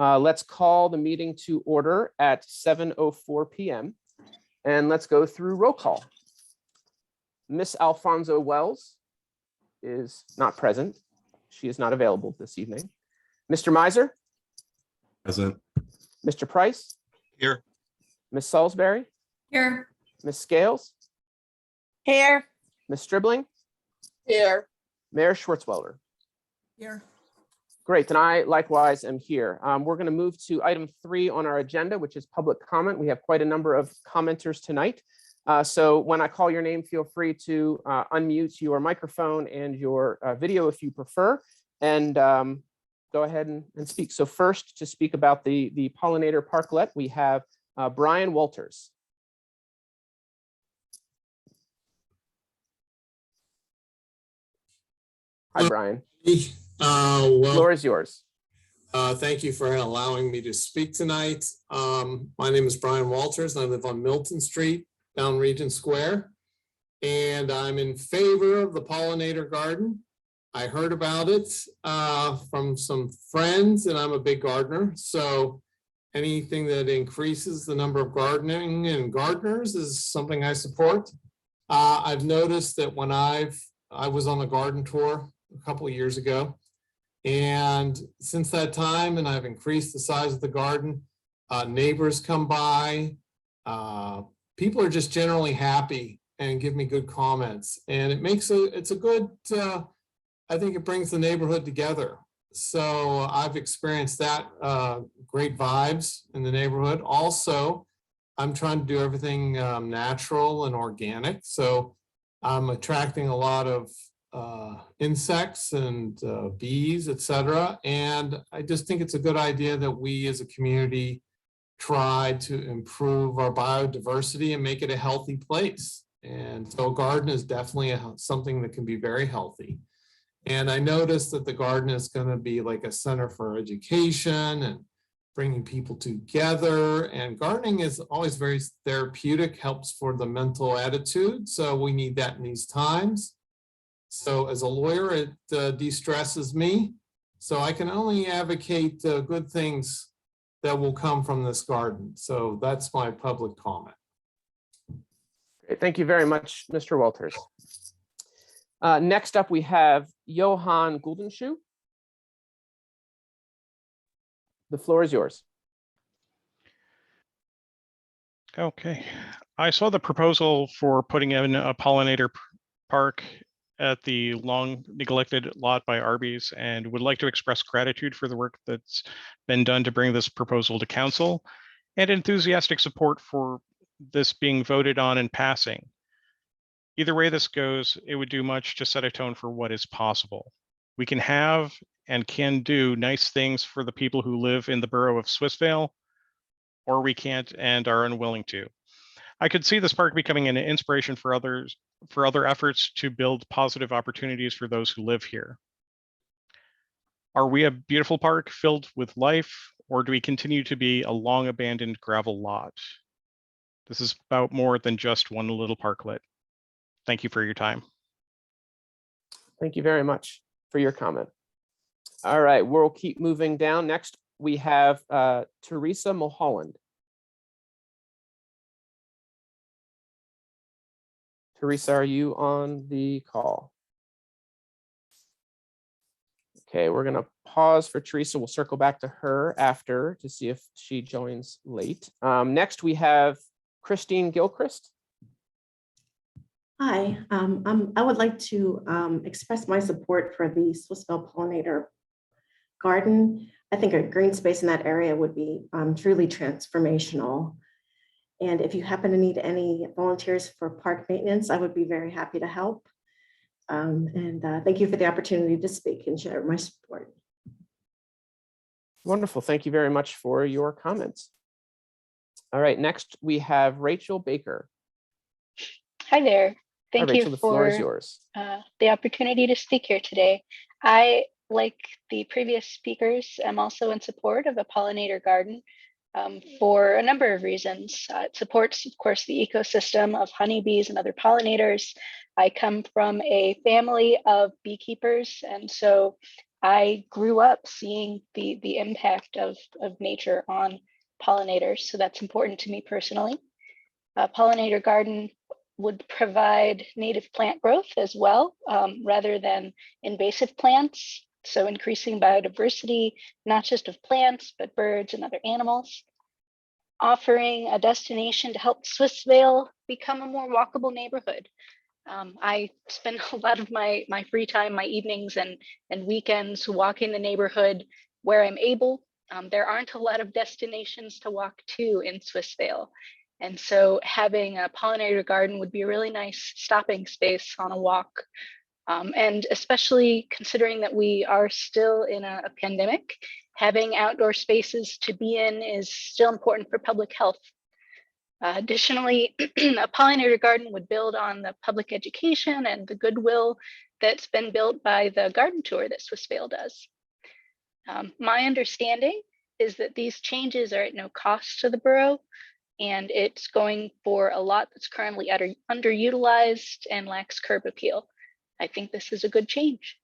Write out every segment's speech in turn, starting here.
Let's call the meeting to order at 7:04 p.m. and let's go through roll call. Miss Alfonso Wells is not present. She is not available this evening. Mr. Miser? Present. Mr. Price? Here. Miss Salisbury? Here. Miss Scales? Here. Miss Stribling? Here. Mayor Schwartzwelder? Here. Great, and I likewise am here. We're going to move to item 3 on our agenda, which is public comment. We have quite a number of commenters tonight. So when I call your name, feel free to unmute your microphone and your video if you prefer, and go ahead and speak. So first, to speak about the pollinator parklet, we have Brian Walters. Hi, Brian. Well, Floor is yours. thank you for allowing me to speak tonight. My name is Brian Walters, and I live on Milton Street, down Regent Square, and I'm in favor of the pollinator garden. I heard about it from some friends, and I'm a big gardener, so anything that increases the number of gardening and gardeners is something I support. I've noticed that when I was on a garden tour a couple of years ago, and since that time, and I've increased the size of the garden, neighbors come by, people are just generally happy and give me good comments, and it's a good, I think it brings the neighborhood together. So I've experienced that, great vibes in the neighborhood. Also, I'm trying to do everything natural and organic. So I'm attracting a lot of insects and bees, etc. And I just think it's a good idea that we as a community try to improve our biodiversity and make it a healthy place. And so a garden is definitely something that can be very healthy. And I noticed that the garden is going to be like a center for education and bringing people together. And gardening is always very therapeutic, helps for the mental attitude. So we need that in these times. So as a lawyer, it de-stresses me. So I can only advocate good things that will come from this garden. So that's my public comment. Great. Thank you very much, Mr. Walters. Next up, we have Johan Guldenschuh. The floor is yours. Okay. I saw the proposal for putting in a pollinator park at the long neglected lot by Arby's and would like to express gratitude for the work that's been done to bring this proposal to council and enthusiastic support for this being voted on and passing. Either way this goes, it would do much to set a tone for what is possible. We can have and can do nice things for the people who live in the borough of Swissvale, or we can't and are unwilling to. I could see this park becoming an inspiration for others, for other efforts to build positive opportunities for those who live here. Are we a beautiful park filled with life, or do we continue to be a long abandoned gravel lot? This is about more than just one little parklet. Thank you for your time. Thank you very much for your comment. All right, we'll keep moving down. Next, we have Teresa Mulholland. Teresa, are you on the call? Okay, we're going to pause for Teresa. We'll circle back to her after to see if she joins late. Next, we have Christine Gilchrist. Hi, I would like to express my support for the Swissvale pollinator garden. I think a green space in that area would be truly transformational. And if you happen to need any volunteers for park maintenance, I would be very happy to help. Thank you for the opportunity to speak and share my support. Wonderful. Thank you very much for your comments. All right, next we have Rachel Baker. Hi there. Thank Hi, Rachel, you the floor is for yours. the opportunity to speak here today. I, like the previous speakers, am also in support of a pollinator garden for a number of reasons. It supports, of course, the ecosystem of honeybees and other pollinators. I come from a family of beekeepers, and so I grew up seeing the impact of nature on pollinators, so that's important to me personally. A pollinator garden would provide native plant growth as well, rather than invasive plants. So increasing biodiversity, not just of plants, but birds and other animals. Offering a destination to help Swissvale become a more walkable neighborhood. I spend a lot of my free time, my evenings and weekends walking the neighborhood where I'm able. There aren't a lot of destinations to walk to in Swissvale. And so having a pollinator garden would be a really nice stopping space on a walk. And especially considering that we are still in a pandemic, having outdoor spaces to be in is still important for public health. Additionally, a pollinator garden would build on the public education and the goodwill that's been built by the garden tour that Swissvale does. My understanding is that these changes are at no cost to the borough, and it's going for a lot that's currently underutilized and lacks curb appeal. I think this is a good change.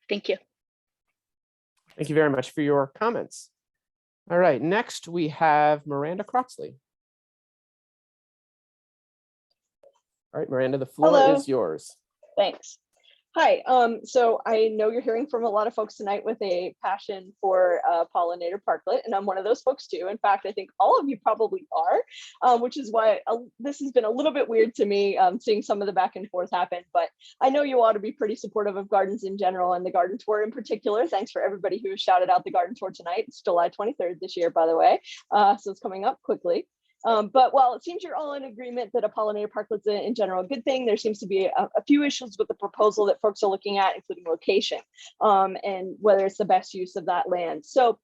Thank you. Thank you very much for your comments. All right, next we have Miranda Croxley. All right, Miranda, the floor Hello. is yours. Thanks. Hi. So I know you're hearing from a lot of folks tonight with a passion for pollinator parklet, and I'm one of those folks too. In fact, I think all of you probably are, which is why this has been a little bit weird to me, seeing some of the back and forth happen. But I know you ought to be pretty supportive of gardens in general and the garden tour in particular. Thanks for everybody who has shouted out the garden tour tonight. It's July 23rd this year, by the way, so it's coming up quickly. But while it seems you're all in agreement that a pollinator parklet's in general a good thing, there seems to be a few issues with the proposal that folks are looking at, including location, and whether it's the best use of that land. So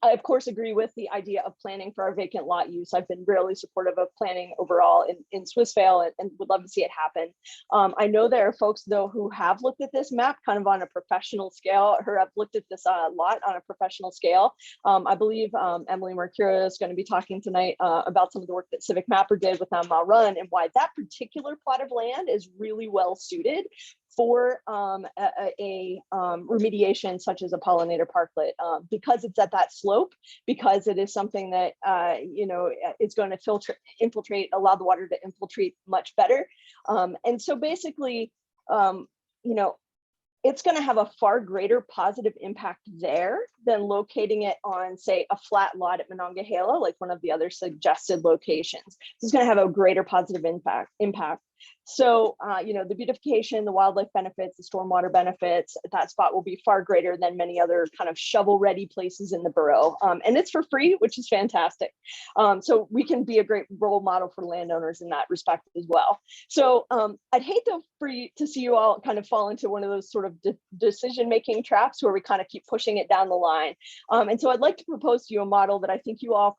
I, of course, agree with the idea of planning for our vacant lot use. I've been really supportive of planning overall in Swissvale and would love to see it happen. I know there are folks, though, who have looked at this map kind of on a professional scale, or have looked at this lot on a professional scale. I believe Emily Mercurio is going to be talking tonight about some of the work that Civic Mapper did with Run, and why that particular plot of land is really well suited for a remediation such as a pollinator parklet, because it's at that slope, because it is something that it's going to infiltrate, allow the water to infiltrate much better. And so basically, it's going to have a far greater positive impact there than locating it on, say, a flat lot at Monongahela, like one of the other suggested locations. It's going to have a greater positive impact. So, the beautification, the wildlife benefits, the stormwater benefits, that spot will be far greater than many other kind of shovel-ready places in the borough. And it's for free, which is fantastic. So we can be a great role model for landowners in that respect as well. So I'd hate to see you all kind of fall into one of those sort of decision-making traps where we kind of keep pushing it down the line. And so I'd like to propose to you a model that I think you all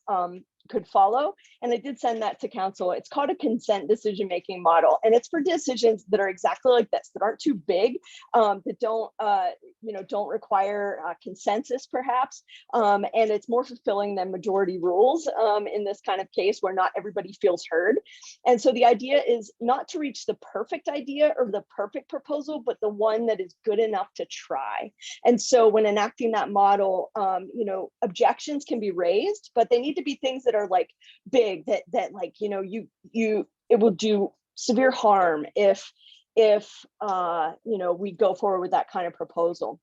could follow. And I did send that to council. It's called a consent decision-making model. And it's for decisions that are exactly like this, that aren't too big, that don't require consensus perhaps. And it's more fulfilling than majority rules in this kind of case where not everybody feels heard. And so the idea is not to reach the perfect idea or the perfect proposal, but the one that is good enough to try. And so when enacting that model, objections can be raised, but they need to be things that are like big, that like, it will do severe harm if we go forward with that kind of proposal.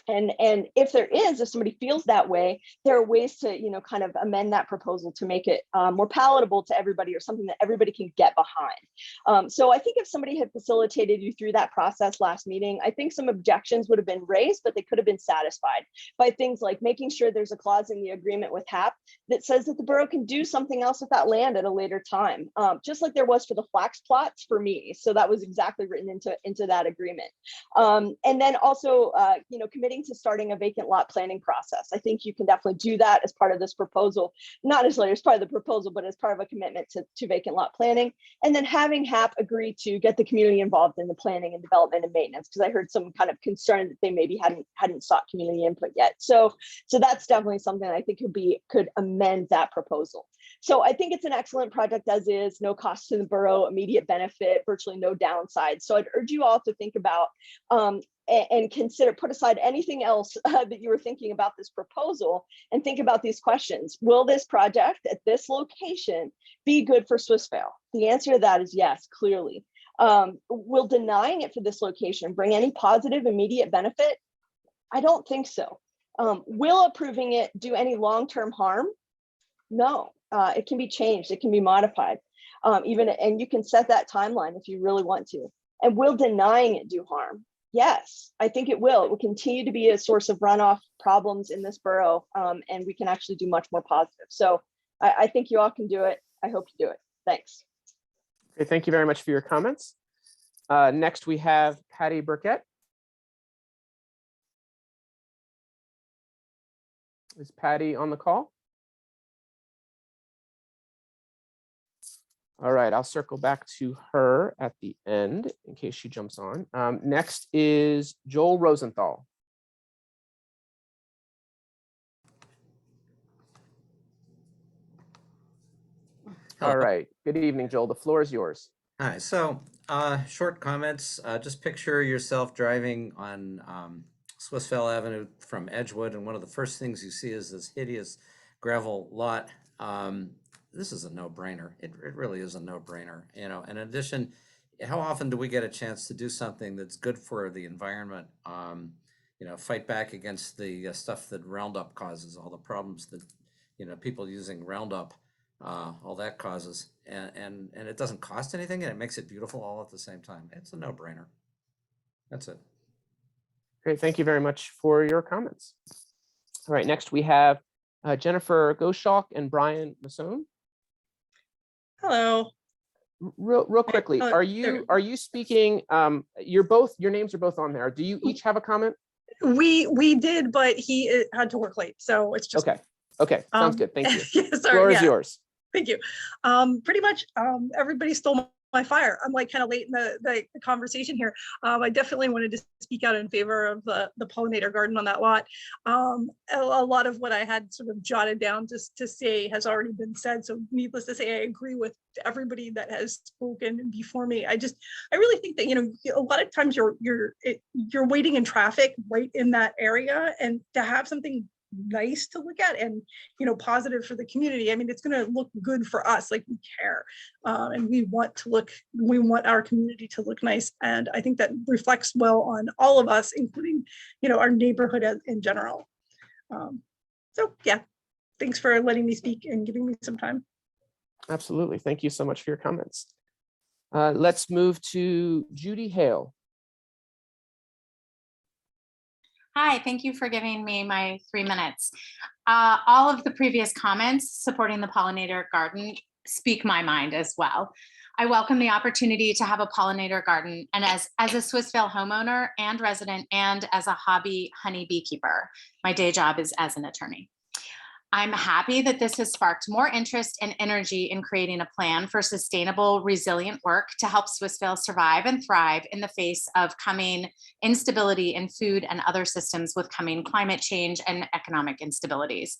And if somebody feels that way, there are ways to, kind of amend that proposal to make it more palatable to everybody, or something that everybody can get behind. So I think if somebody had facilitated you through that process last meeting, I think some objections would have been raised, but they could have been satisfied by things like making sure there's a clause in the agreement with HAP that says that the borough can do something else with that land at a later time, just like there was for the flax plots for me. So that was exactly written into that agreement. And then also, committing to starting a vacant lot planning process. I think you can definitely do that as part of this proposal, not necessarily as part of the proposal, but as part of a commitment to vacant lot planning. And then having HAP agree to get the community involved in the planning and development and maintenance, because I heard some kind of concern that they maybe hadn't sought community input yet. So that's definitely something I think could amend that proposal. So I think it's an excellent project as is, no cost to the borough, immediate benefit, virtually no downside. So I'd urge you all to think about and consider, put aside anything else that you were thinking about this proposal and think about these questions. Will this project at this location be good for Swissvale? The answer to that is yes, clearly. Will denying it for this location bring any positive immediate benefit? I don't think so. Will approving it do any long-term harm? No, it can be changed, it can be modified. And you can set that timeline if you really want to. And will denying it do harm? Yes, I think it will. It will continue to be a source of runoff problems in this borough, and we can actually do much more positive. So I think you all can do it. I hope you do it. Thanks. Okay, thank you very much for your comments. Next, we have Patty Burkett. Is Patty on the call? All right, I'll circle back to her at the end in case she jumps on. Next is Joel Rosenthal. All right, good evening, Joel. The floor is yours. Hi, so short comments. Just picture yourself driving on Swissvale Avenue from Edgewood, and one of the first things you see is this hideous gravel lot. This is a no-brainer. It really is a no-brainer. You know, in addition, how often do we get a chance to do something that's good for the environment? You know, fight back against the stuff that Roundup causes, all the problems that, you know, people using Roundup, all that causes, and it doesn't cost anything, and it makes it beautiful all at the same time. It's a no-brainer. That's it. Great, thank you very much for your comments. All right, next we have Jennifer Goshawk and Brian Masson. Hello. Real quickly, Oh, are you speaking? Your names are both on there. Do you each have a comment? We did, but he had to work late, so it's just Okay, sounds good. Thank you. Yeah, sorry, Floor is yeah. yours. Thank you. Pretty much everybody stole my fire. I'm like kind of late in the conversation here. I definitely wanted to speak out in favor of the pollinator garden on that lot. A lot of what I had sort of jotted down just to say has already been said. So needless to say, I agree with everybody that has spoken before me. I really think that, you know, a lot of times you're waiting in traffic right in that area, and to have something nice to look at and, you know, positive for the community. I mean, it's going to look good for us, like we care, and we want our community to look nice, and I think that reflects well on all of us, including, you know, our neighborhood in general. So yeah, thanks for letting me speak and giving me some time. Absolutely, thank you so much for your comments. Let's move to Judy Hale. Hi, thank you for giving me my 3 minutes. All of the previous comments supporting the pollinator garden speak my mind as well. I welcome the opportunity to have a pollinator garden, and as a Swissvale homeowner and resident, and as a hobby honey beekeeper. My day job is as an attorney. I'm happy that this has sparked more interest and energy in creating a plan for sustainable, resilient work to help Swissvale survive and thrive in the face of coming instability in food and other systems with coming climate change and economic instabilities.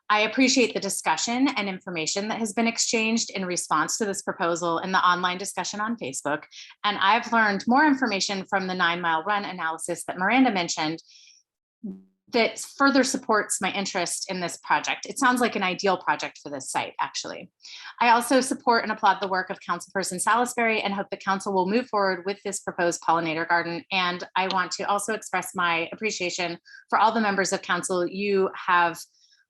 I appreciate the discussion and information that has been exchanged in response to this proposal in the online discussion on Facebook. And I've learned more information from the 9 Mile Run analysis that Miranda mentioned that further supports my interest in this project. It sounds like an ideal project for this site, actually. I also support and applaud the work of Councilperson Salisbury and hope the council will move forward with this proposed pollinator garden. And I want to also express my appreciation for all the members of council. You have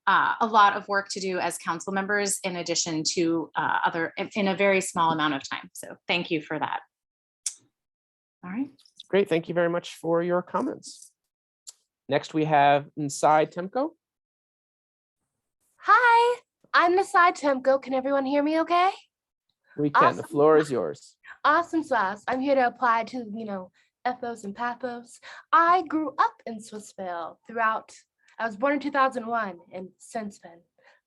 a lot of work to do as council members in addition to in a very small amount of time. So thank you for that. All right. Great, thank you very much for your comments. Next, we have Nsai Temko. Hi, I'm Nasai Temko. Can everyone hear me okay? We can. The floor is yours. Awesome sauce. I'm here to apply to, you know, ethos and pathos. I grew up in Swissvale I was born in 2001, and since then,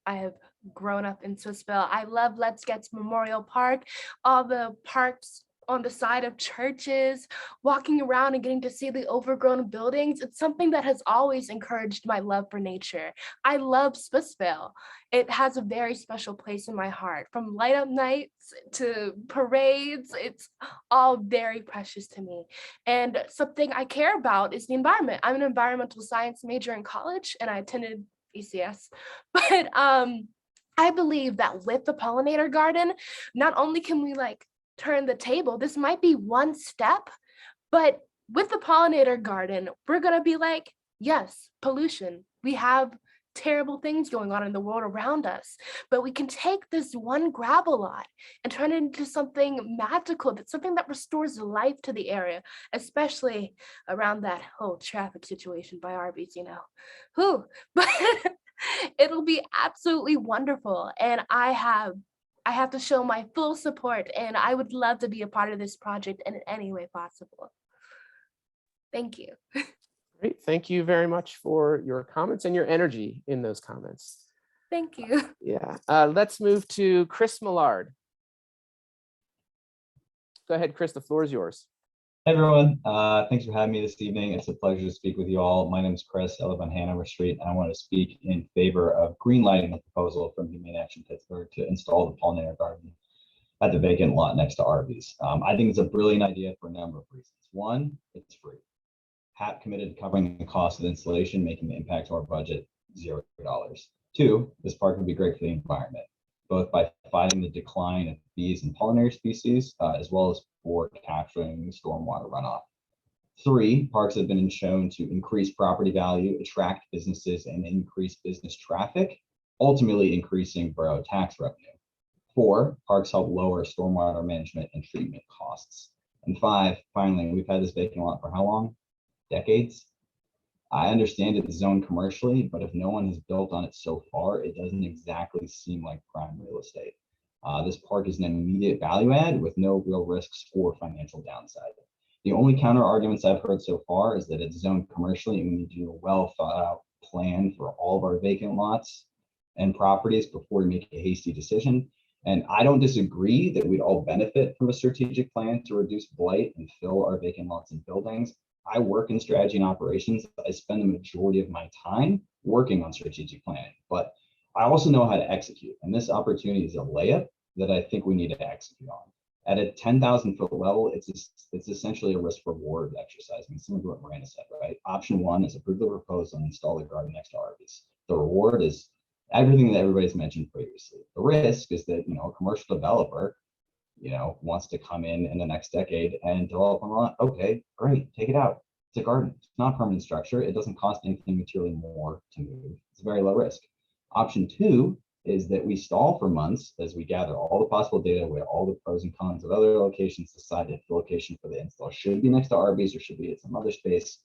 I have grown up in Swissvale. I love Let's Get's Memorial Park, all the parks on the side of churches, walking around and getting to see the overgrown buildings. It's something that has always encouraged my love for nature. I love Swissvale. It has a very special place in my heart. From light up nights to parades, it's all very precious to me. And something I care about is the environment. I'm an environmental science major in college and I attended ECS, but I believe that with the pollinator garden, not only can we like turn the table, this might be one step, but with the pollinator garden, we're gonna be like, yes, pollution. We have terrible things going on in the world around us, but we can take this one gravel lot and turn it into something magical, that's something that restores life to the area, especially around that whole traffic situation by Arby's, you know. Whew. But it'll be absolutely wonderful. And I have to show my full support, and I would love to be a part of this project in any way possible. Thank you. Great. Thank you very much for your comments and your energy in those comments. Thank you. Yeah. Let's move to Chris Millard. Go ahead, Chris. The floor is yours. Hey everyone, thanks for having me this evening. It's a pleasure to speak with you all. My name is Chris. I live on Hanover Street, and I want to speak in favor of greenlighting the proposal from Humane Action Pittsburgh to install the pollinator garden at the vacant lot next to Arby's. I think it's a brilliant idea for a number of reasons. One, it's free. HAP committed to covering the cost of the installation, making the impact to our budget $0. Two, this park would be great for the environment, both by fighting the decline of bees and pollinator species, as well as for capturing stormwater runoff. Three, parks have been shown to increase property value, attract businesses, and increase business traffic, ultimately increasing borough tax revenue. Four, parks help lower stormwater management and treatment costs. And five, finally, we've had this vacant lot for how long? Decades. I understand it's zoned commercially, but if no one has built on it so far, it doesn't exactly seem like prime real estate. This park is an immediate value add with no real risks or financial downside. The only counter arguments I've heard so far is that it's zoned commercially and we need to do a well thought out plan for all of our vacant lots and properties before we make a hasty decision. And I don't disagree that we'd all benefit from a strategic plan to reduce blight and fill our vacant lots and buildings. I work in strategy and operations. I spend the majority of my time working on strategic planning, but I also know how to execute. And this opportunity is a layup that I think we need to execute on. At a 10,000 foot level, it's essentially a risk reward exercise. I mean, similar to what Miranda said, right? Option one is approve the proposal and install the garden next to Arby's. The reward is everything that everybody's mentioned previously. The risk is that, a commercial developer, wants to come in the next decade and develop a lot. Okay, great, take it out. It's a garden. It's not a permanent structure. It doesn't cost anything materially more to move. It's very low risk. Option two is that we stall for months as we gather all the possible data, weigh all the pros and cons of other locations, decide if the location for the install should be next to Arby's or should be at some other space.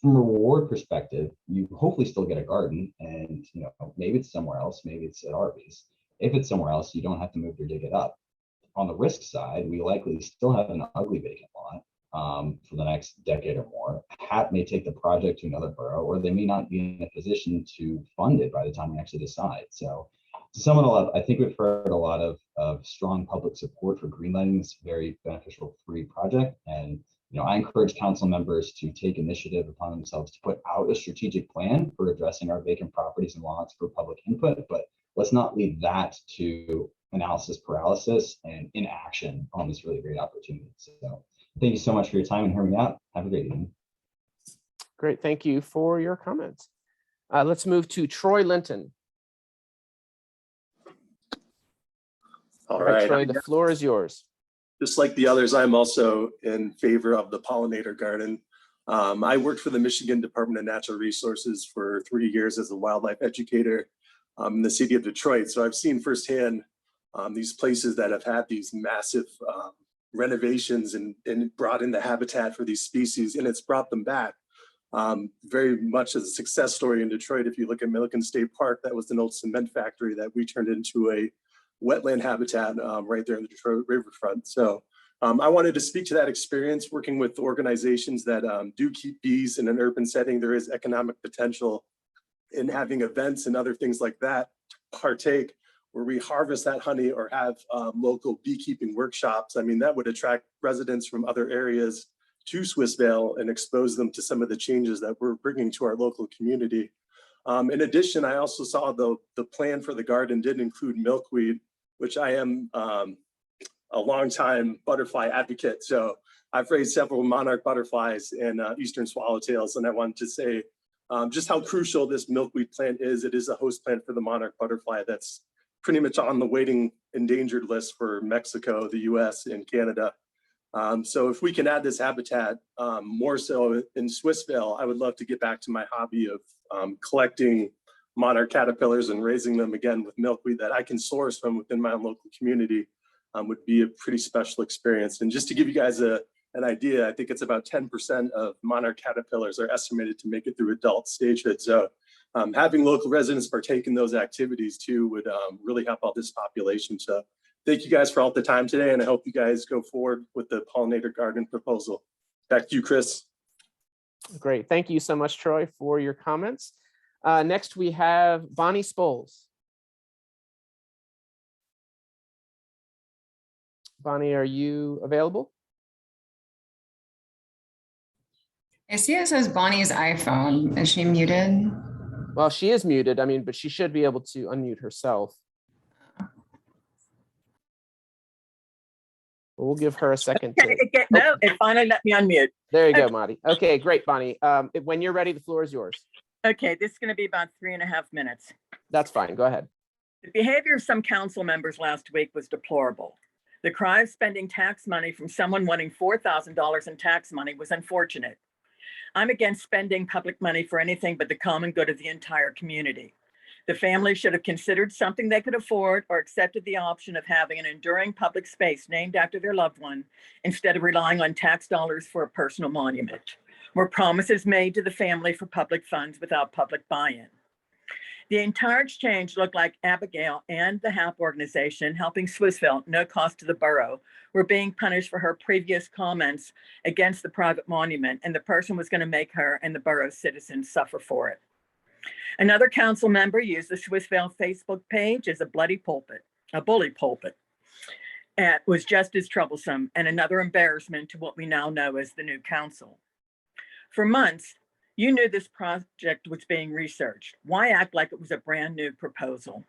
From a reward perspective, you hopefully still get a garden, and maybe it's somewhere else, maybe it's at Arby's. If it's somewhere else, you don't have to move or dig it up. On the risk side, we likely still have an ugly vacant lot for the next decade or more. HAP may take the project to another borough, or they may not be in a position to fund it by the time we actually decide. So to sum it all up, I think we've heard a lot of strong public support for greenlighting this very beneficial free project. And I encourage council members to take initiative upon themselves to put out a strategic plan for addressing our vacant properties and lots for public input, but let's not leave that to analysis paralysis and inaction on this really great opportunity. So thank you so much for your time and hearing me out. Have a great evening. Great. Thank you for your comments. Let's move to Troy Linton. All right, Troy, the floor is yours. Just like the others, I'm also in favor of the pollinator garden. I worked for the Michigan Department of Natural Resources for 3 years as a wildlife educator in the city of Detroit. So I've seen firsthand these places that have had these massive renovations and brought in the habitat for these species, and it's brought them back. Very much as a success story in Detroit. If you look at Milliken State Park, that was an old cement factory that we turned into a wetland habitat right there in the Detroit riverfront. So I wanted to speak to that experience working with organizations that do keep bees in an urban setting. There is economic potential in having events and other things like that partake where we harvest that honey or have local beekeeping workshops. I mean, that would attract residents from other areas to Swissvale and expose them to some of the changes that we're bringing to our local community. In addition, I also saw the plan for the garden did include milkweed, which I am a longtime butterfly advocate. So I've raised several monarch butterflies and eastern swallowtails, and I wanted to say just how crucial this milkweed plant is. It is a host plant for the monarch butterfly that's pretty much on the waiting endangered list for Mexico, the US, and Canada. So if we can add this habitat more so in Swissvale, I would love to get back to my hobby of collecting monarch caterpillars and raising them again with milkweed that I can source from within my local community. Would be a pretty special experience. And just to give you guys an idea, I think it's about 10% of monarch caterpillars are estimated to make it through adult stagehood. So having local residents partake in those activities too would really help out this population. So thank you guys for all the time today, and I hope you guys go forward with the pollinator garden proposal. Back to you, Chris. Great. Thank you so much, Troy, for your comments. Next, we have Bonnie Spoles. Bonnie, are you available? I see it says Bonnie's iPhone. Is she muted? Well, she is muted. I mean, but she should be able to unmute herself. We'll give her a second. No, it finally let me unmute. There you go, Bonnie. Okay, great, Bonnie. When you're ready, the floor is yours. Okay, this is going to be about 3.5 minutes. That's fine. Go ahead. The behavior of some council members last week was deplorable. The cry of spending tax money from someone wanting $4,000 in tax money was unfortunate. I'm against spending public money for anything but the common good of the entire community. The family should have considered something they could afford or accepted the option of having an enduring public space named after their loved one instead of relying on tax dollars for a personal monument. Were promises made to the family for public funds without public buy-in. The entire exchange looked like Abigail and the HAP organization helping Swissvale, no cost to the borough, were being punished for her previous comments against the private monument, and the person was going to make her and the borough's citizens suffer for it. Another council member used the Swissvale Facebook page as a bully pulpit. It was just as troublesome and another embarrassment to what we now know as the new council. For months, you knew this project was being researched. Why act like it was a brand new proposal?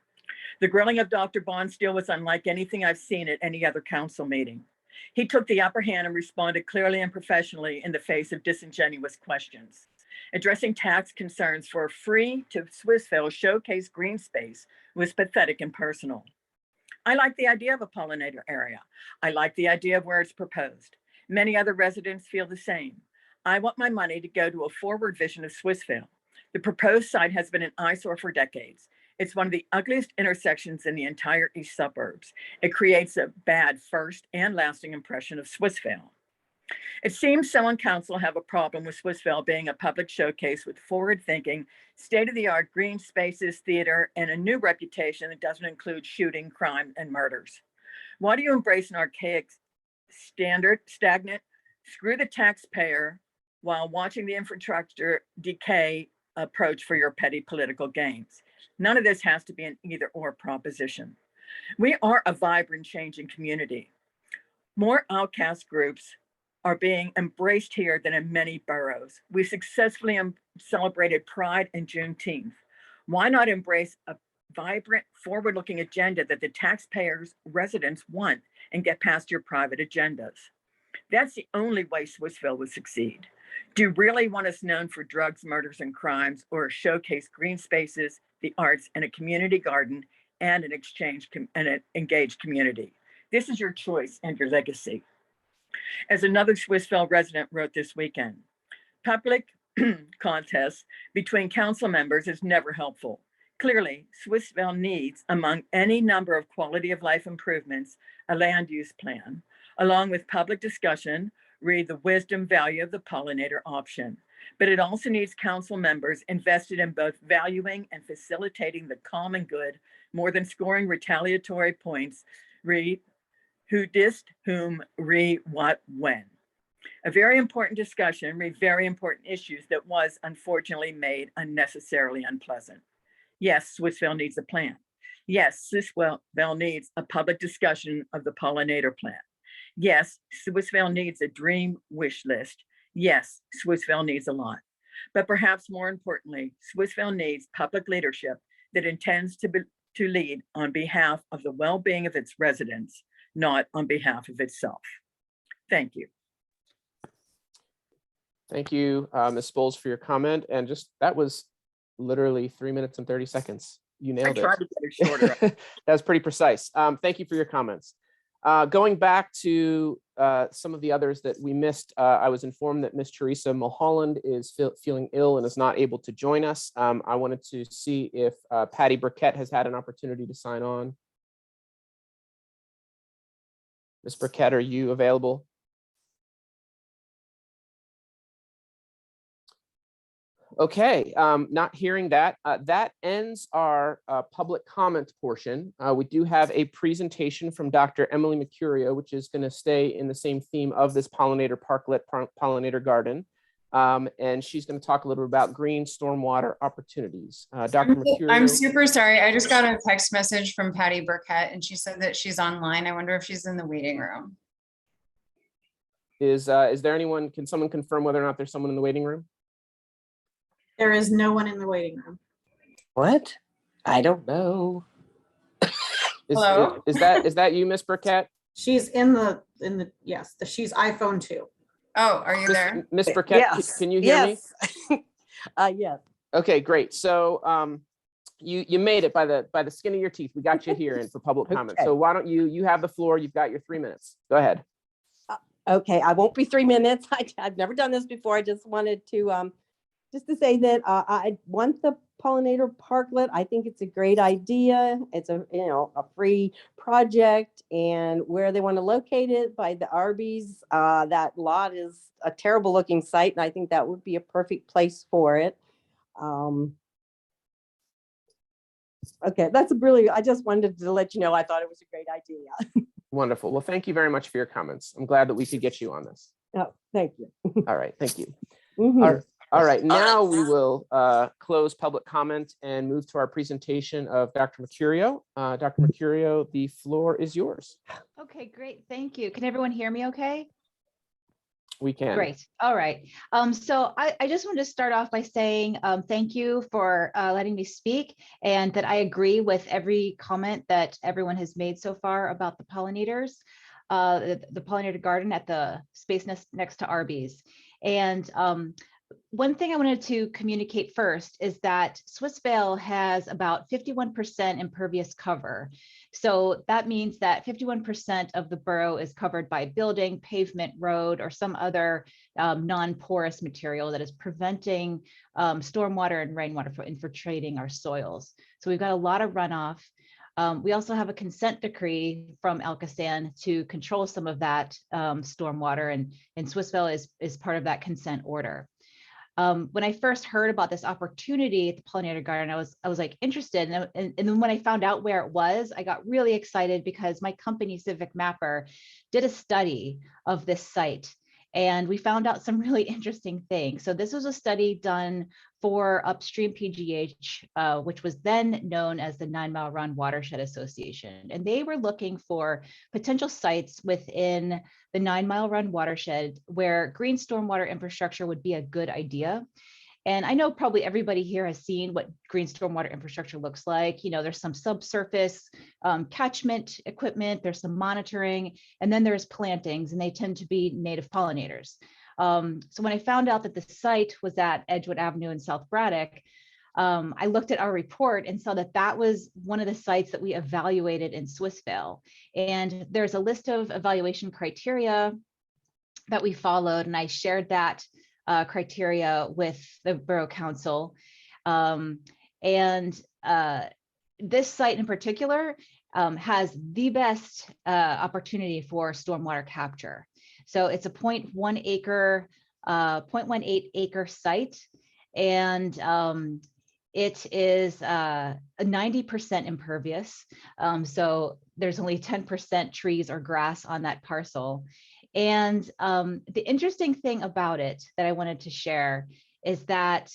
The grilling of Dr. Bonsteel was unlike anything I've seen at any other council meeting. He took the upper hand and responded clearly and professionally in the face of disingenuous questions. Addressing tax concerns for a free to Swissvale showcase green space was pathetic and personal. I like the idea of a pollinator area. I like the idea of where it's proposed. Many other residents feel the same. I want my money to go to a forward vision of Swissvale. The proposed site has been an eyesore for decades. It's one of the ugliest intersections in the entire east suburbs. It creates a bad first and lasting impression of Swissvale. It seems someone council have a problem with Swissvale being a public showcase with forward-thinking, state-of-the-art green spaces, theater, and a new reputation that doesn't include shooting, crime, and murders. Why do you embrace an archaic, stagnant, screw the taxpayer while watching the infrastructure decay approach for your petty political gains? None of this has to be an either or proposition. We are a vibrant, changing community. More outcast groups are being embraced here than in many boroughs. We successfully celebrated Pride and Juneteenth. Why not embrace a vibrant, forward-looking agenda that the taxpayers, residents want and get past your private agendas? That's the only way Swissvale would succeed. Do you really want us known for drugs, murders, and crimes, or showcase green spaces, the arts, and a community garden, and an engaged community? This is your choice and your legacy. As another Swissvale resident wrote this weekend, public contests between council members is never helpful. Clearly, Swissvale needs, among any number of quality of life improvements, a land use plan, along with public discussion, read the wisdom value of the pollinator option. But it also needs council members invested in both valuing and facilitating the common good more than scoring retaliatory points, read who dissed whom, re what, when. A very important discussion, read very important issues that was unfortunately made unnecessarily unpleasant. Yes, Swissvale needs a plan. Yes, Swissvale needs a public discussion of the pollinator plan. Yes, Swissvale needs a dream wish list. Yes, Swissvale needs a lot. But perhaps more importantly, Swissvale needs public leadership that intends to lead on behalf of the well-being of its residents, not on behalf of itself. Thank you. Thank you, Ms. Bowles, for your comment. And just that was literally 3 minutes and 30 seconds. You nailed it. I tried to get it shorter. That was pretty precise. Thank you for your comments. Going back to some of the others that we missed, I was informed that Ms. Teresa Mulholland is feeling ill and is not able to join us. I wanted to see if Patty Burkett has had an opportunity to sign on. Ms. Burkett, are you available? Okay, not hearing that. That ends our public comment portion. We do have a presentation from Dr. Emily Mercurio, which is going to stay in the same theme of this pollinator parklet, pollinator garden. And she's going to talk a little bit about green stormwater opportunities. Dr. Mercurio. I'm super sorry. I just got a text message from Patty Burkett and she said that she's online. I wonder if she's in the waiting room. Is there anyone, can someone confirm whether or not there's someone in the waiting room? There is no one in the waiting room. What? I don't know. Hello? Is that you, Miss Burkett? She's in the yes, she's iPhone 2. Oh, are you there? Miss Burkett, Yes. can you hear me? Yes. Okay, great. So you made it by the skin of your teeth. We got you here in for public comment. Okay. So why don't you have the floor? You've got your 3 minutes. Go ahead. Okay, I won't be 3 minutes. I've never done this before. I just wanted to say that I want the pollinator parklet. I think it's a great idea. It's a free project, and where they want to locate it by the Arby's, that lot is a terrible looking site, and I think that would be a perfect place for it. Okay, I just wanted to let you know I thought it was a great idea. Wonderful. Well, thank you very much for your comments. I'm glad that we could get you on this. Oh, thank you. All right, thank you. Mhm. All right, now we will close public comment and move to our presentation of Dr. Mercurio. Dr. Mercurio, the floor is yours. Okay, great. Thank you. Can everyone hear me okay? We can. Great. All right. So I just wanted to start off by saying thank you for letting me speak, and that I agree with every comment that everyone has made so far about the pollinators, the pollinator garden at the space next to Arby's. And one thing I wanted to communicate first is that Swissvale has about 51% impervious cover. So that means that 51% of the borough is covered by building, pavement, road, or some other non-porous material that is preventing stormwater and rainwater from infiltrating our soils. So we've got a lot of runoff. We also have a consent decree from Alcosan to control some of that stormwater, and Swissvale is part of that consent order. When I first heard about this opportunity at the pollinator garden, I was like interested, and then when I found out where it was, I got really excited because my company Civic Mapper did a study of this site, and we found out some really interesting things. So this was a study done for Upstream PGH, which was then known as the 9 Mile Run Watershed Association, and they were looking for potential sites within the 9 Mile Run watershed where green stormwater infrastructure would be a good idea. And I know probably everybody here has seen what green stormwater infrastructure looks like. You know, there's some subsurface catchment equipment, there's some monitoring, and then there's plantings, and they tend to be native pollinators. So when I found out that the site was at Edgewood Avenue in South Braddock, I looked at our report and saw that that was one of the sites that we evaluated in Swissvale. And there's a list of evaluation criteria that we followed, and I shared that criteria with the Borough Council. This site in particular has the best opportunity for stormwater capture. So it's a 0.18 acre site, and it is 90% impervious. So there's only 10% trees or grass on that parcel. And the interesting thing about it that I wanted to share is that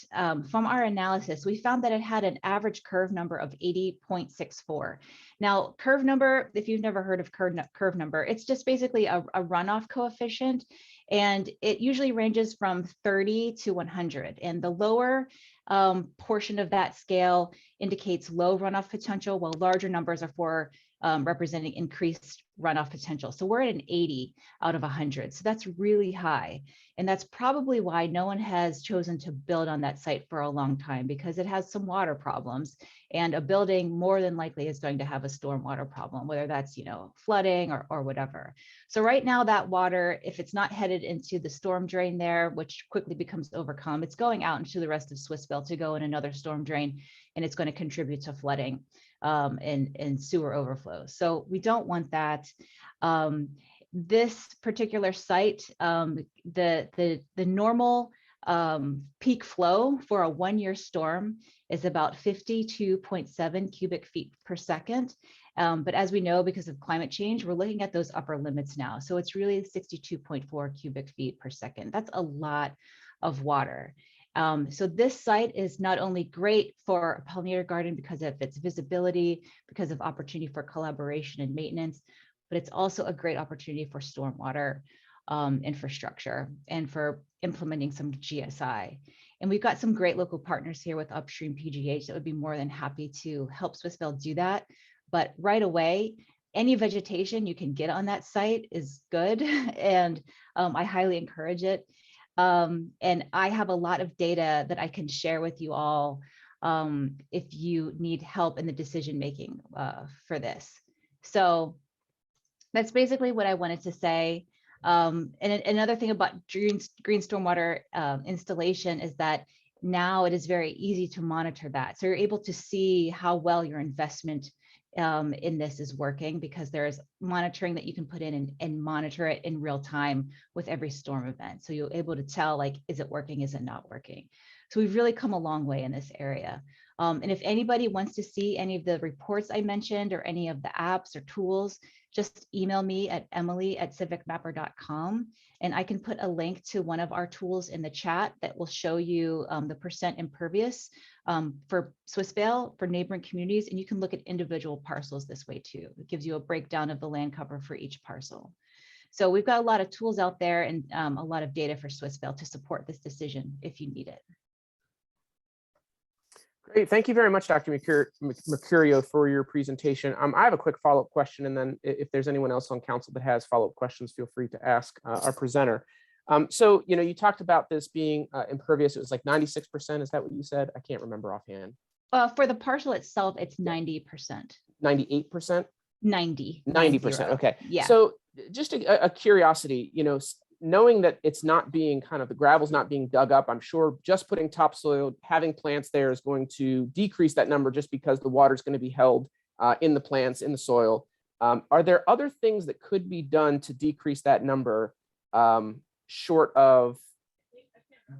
from our analysis, we found that it had an average curve number of 80.64. Now, curve number, if you've never heard of curve number, it's just basically a runoff coefficient, and it usually ranges from 30 to 100. And the lower portion of that scale indicates low runoff potential, while larger numbers are for representing increased runoff potential. So we're at an 80 out of 100. So that's really high. And that's probably why no one has chosen to build on that site for a long time, because it has some water problems, and a building more than likely is going to have a stormwater problem, whether that's, flooding or whatever. So right now that water, if it's not headed into the storm drain there, which quickly becomes overcome, it's going out into the rest of Swissville to go in another storm drain, and it's going to contribute to flooding and sewer overflow. So we don't want that. This particular site, the normal peak flow for a 1-year storm is about 52.7 cubic feet per second. But as we know, because of climate change, we're looking at those upper limits now. So it's really 62.4 cubic feet per second. That's a lot of water. So this site is not only great for a pollinator garden because of its visibility, because of opportunity for collaboration and maintenance, but it's also a great opportunity for stormwater infrastructure and for implementing some GSI. And we've got some great local partners here with Upstream PGH that would be more than happy to help Swissville do that. But right away, any vegetation you can get on that site is good, and I highly encourage it. And I have a lot of data that I can share with you all if you need help in the decision-making for this. So that's basically what I wanted to say. And another thing about green stormwater installation is that now it is very easy to monitor that. So you're able to see how well your investment in this is working, because there's monitoring that you can put in and monitor it in real time with every storm event. So you're able to tell, like, is it working, is it not working? So we've really come a long way in this area. And if anybody wants to see any of the reports I mentioned or any of the apps or tools, just email me at emily@civicmapper.com, and I can put a link to one of our tools in the chat that will show you the percent impervious for Swissvale, for neighboring communities, and you can look at individual parcels this way too. It gives you a breakdown of the land cover for each parcel. So we've got a lot of tools out there and a lot of data for Swissvale to support this decision if you need it. Great. Thank you very much, Dr. Mercurio, for your presentation. I have a quick follow-up question, and then if there's anyone else on council that has follow-up questions, feel free to ask our presenter. So, you talked about this being impervious. It was like 96%. Is that what you said? I can't remember offhand. For the parcel itself, it's 90%. 98%? 90%. Okay. Yeah. So just a curiosity, knowing that it's not being the gravel's not being dug up, I'm sure just putting topsoil, having plants there is going to decrease that number just because the water is going to be held in the plants, in the soil. Are there other things that could be done to decrease that number short of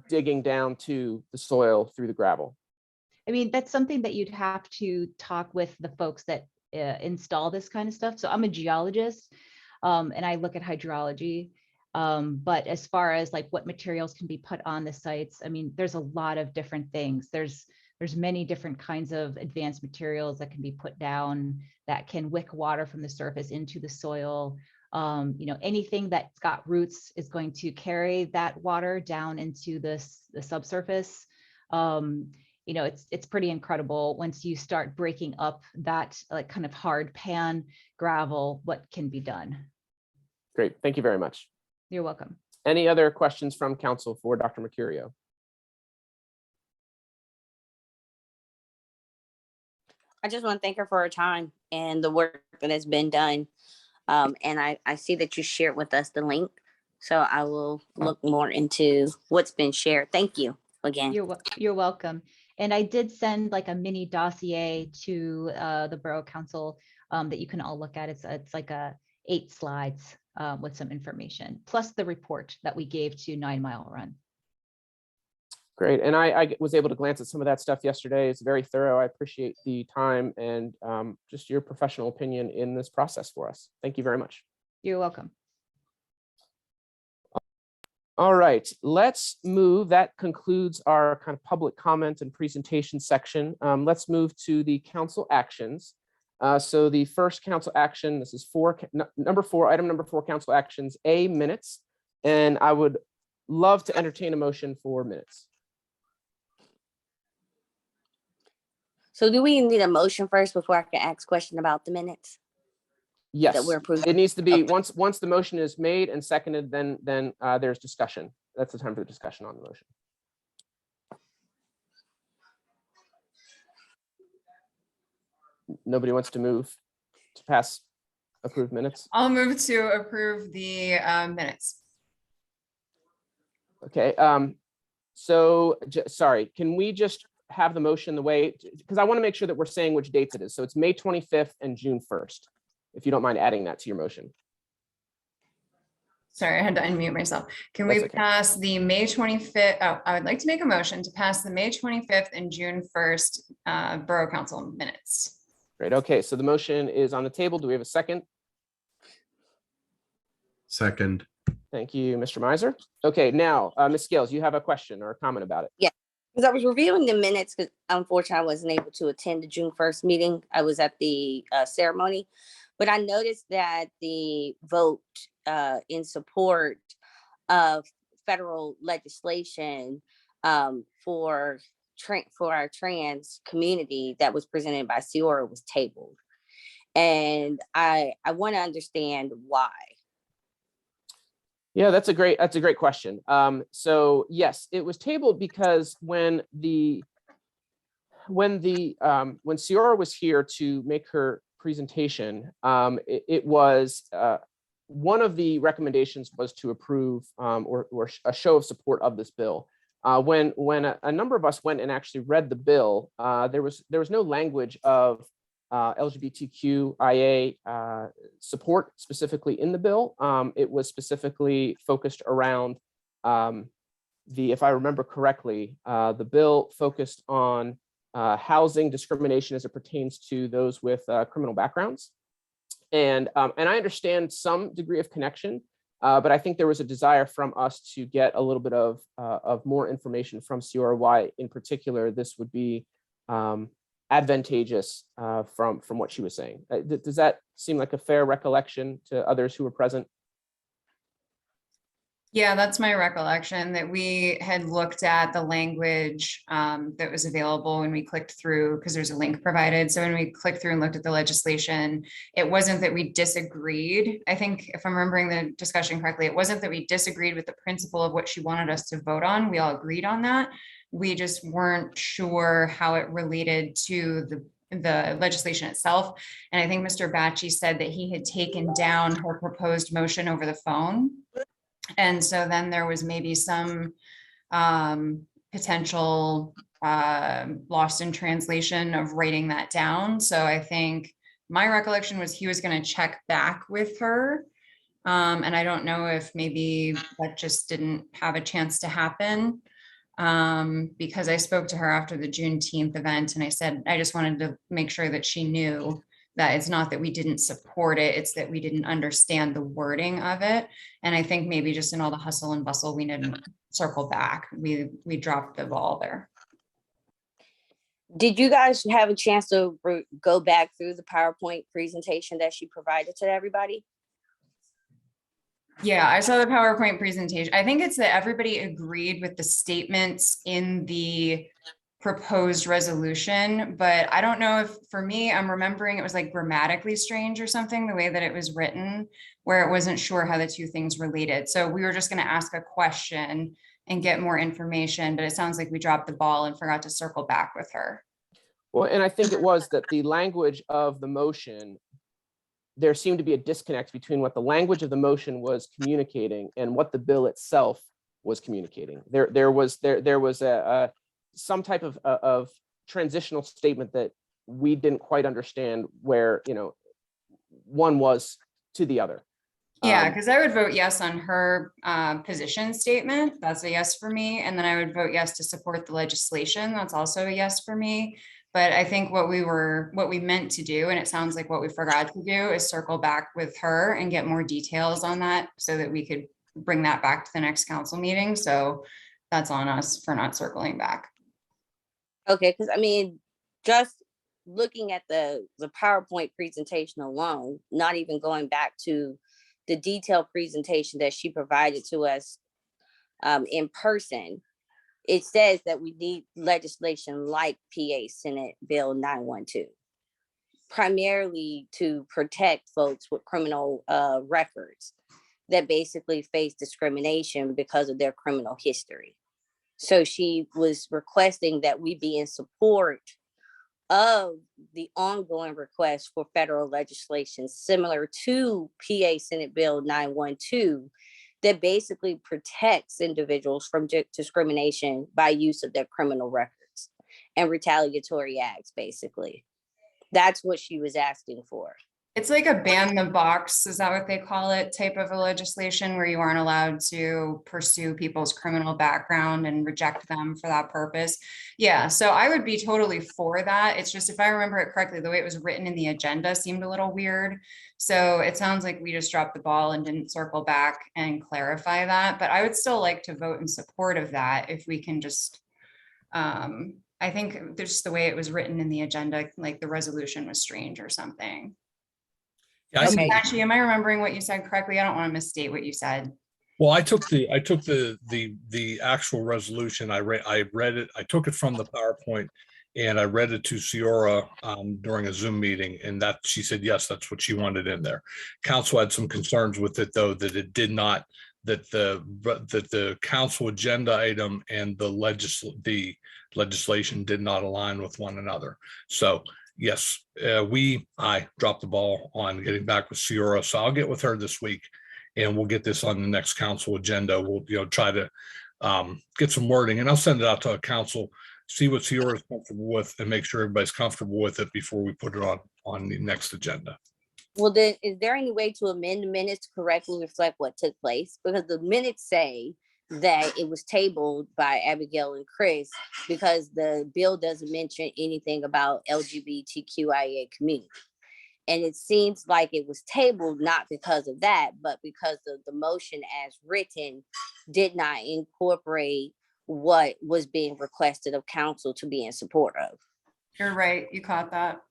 digging down to the soil through the gravel? I mean, that's something that you'd have to talk with the folks that install this kind of stuff. So I'm a geologist and I look at hydrology. But as far as like what materials can be put on the sites, I mean, there's a lot of different things. There's many different kinds of advanced materials that can be put down that can wick water from the surface into the soil. Anything that's got roots is going to carry that water down into the subsurface. It's pretty incredible once you start breaking up that like kind of hard pan gravel, what can be done. Great, thank you very much. You're welcome. Any other questions from council for Dr. Mercurio? I just want to thank her for her time and the work that has been done. And I see that you shared with us the link. So I will look more into what's been shared. Thank you again. You're welcome. And I did send like a mini dossier to the Borough Council that you can all look at. It's like 8 slides with some information, plus the report that we gave to 9 Mile Run. Great. And I was able to glance at some of that stuff yesterday. It's very thorough. I appreciate the time and just your professional opinion in this process for us. Thank you very much. You're welcome. All right, let's move. That concludes our kind of public comment and presentation section. Let's move to the council actions. So the first council action, this is number 4, item number 4, council actions, A, minutes. And I would love to entertain a motion for minutes. So do we need a motion first before I can ask question about the minutes? Yes, That we're approving? it needs to be, Okay. once the motion is made and seconded, then there's discussion. That's the time for the discussion on the motion. Nobody wants to move to pass approved minutes? I'll move to approve the minutes. Okay, sorry, can we just have the motion the way, because I want to make sure that we're saying which dates it is. So it's May 25th and June 1st, if you don't mind adding that to your motion. Sorry, I had to unmute myself. Can we That's okay. pass the May 25th? Oh, I would like to make a motion to pass the May 25th and June 1st Borough Council minutes. Great, okay, so the motion is on the table. Do we have a second? Second. Thank you, Mr. Miser. Okay, now, Ms. Scales, you have a question or a comment about it? Yeah, because I was reviewing the minutes because unfortunately I wasn't able to attend the June 1st meeting. I was at the ceremony, but I noticed that the vote in support of federal legislation for our trans community that was presented by Ciora was tabled. And I want to understand why. Yeah, that's a great question. So yes, it was tabled because when Ciora was here to make her presentation, it was one of the recommendations was to approve or a show of support of this bill. When a number of us went and actually read the bill, there was no language of LGBTQIA support specifically in the bill. It was specifically focused around if I remember correctly, the bill focused on housing discrimination as it pertains to those with criminal backgrounds. And I understand some degree of connection, but I think there was a desire from us to get a little bit of more information from Ciora why in particular this would be advantageous from what she was saying. Does that seem like a fair recollection to others who were present? Yeah, that's my recollection, that we had looked at the language that was available when we clicked through, because there's a link provided. So when we clicked through and looked at the legislation, it wasn't that we disagreed. I think if I'm remembering the discussion correctly, it wasn't that we disagreed with the principle of what she wanted us to vote on. We all agreed on that. We just weren't sure how it related to the legislation itself. And I think Mr. Batchy said that he had taken down her proposed motion over the phone. And so then there was maybe some potential lost in translation of writing that down. So I think my recollection was he was going to check back with her. And I don't know if maybe that just didn't have a chance to happen. Because I spoke to her after the Juneteenth event and I said, I just wanted to make sure that she knew that it's not that we didn't support it, it's that we didn't understand the wording of it. And I think maybe just in all the hustle and bustle, we didn't circle back. We dropped the ball there. Did you guys have a chance to go back through the PowerPoint presentation that she provided to everybody? Yeah, I saw the PowerPoint presentation. I think it's that everybody agreed with the statements in the proposed resolution, but I don't know if, for me, I'm remembering it was like grammatically strange or something, the way that it was written, where it wasn't sure how the two things related. So we were just going to ask a question and get more information, but it sounds like we dropped the ball and forgot to circle back with her. Well, and I think it was that the language of the motion, there seemed to be a disconnect between what the language of the motion was communicating and what the bill itself was communicating. There was some type of transitional statement that we didn't quite understand where, one was to the other. Yeah, because I would vote yes on her position statement. That's a yes for me. And then I would vote yes to support the legislation. That's also a yes for me. But I think what we meant to do, and it sounds like what we forgot to do, is circle back with her and get more details on that so that we could bring that back to the next council meeting. So that's on us for not circling back. Okay, because I mean, just looking at the PowerPoint presentation alone, not even going back to the detailed presentation that she provided to us in person, it says that we need legislation like PA Senate Bill 912, primarily to protect folks with criminal records that basically face discrimination because of their criminal history. So she was requesting that we be in support of the ongoing request for federal legislation similar to PA Senate Bill 912 that basically protects individuals from discrimination by use of their criminal records and retaliatory acts, basically. That's what she was asking for. It's like a ban the box, is that what they call it, type of a legislation where you aren't allowed to pursue people's criminal background and reject them for that purpose. Yeah, so I would be totally for that. It's just, if I remember it correctly, the way it was written in the agenda seemed a little weird. So it sounds like we just dropped the ball and didn't circle back and clarify that, but I would still like to vote in support of that if we can just, I think there's the way it was written in the agenda, like the resolution was strange or something. Yeah, Okay. Actually, am I remembering what you said correctly? I don't want to misstate what you said. well, I took the actual resolution. I read it. I took it from the PowerPoint and I read it to Ciora during a Zoom meeting, and that she said, yes, that's what she wanted in there. Council had some concerns with it, though, that it did not, that the council agenda item and the legislation did not align with one another. So yes, I dropped the ball on getting back with Ciora, so I'll get with her this week and we'll get this on the next council agenda. We'll, try to get some wording, and I'll send it out to a council, see what Ciora is comfortable with, and make sure everybody's comfortable with it before we put it on the next agenda. Well, then, is there any way to amend the minutes to correctly reflect what took place? Because the minutes say that it was tabled by Abigail and Chris because the bill doesn't mention anything about LGBTQIA community. And it seems like it was tabled not because of that, but because of the motion as written did not incorporate what was being requested of council to be in support of. You're right. You caught that.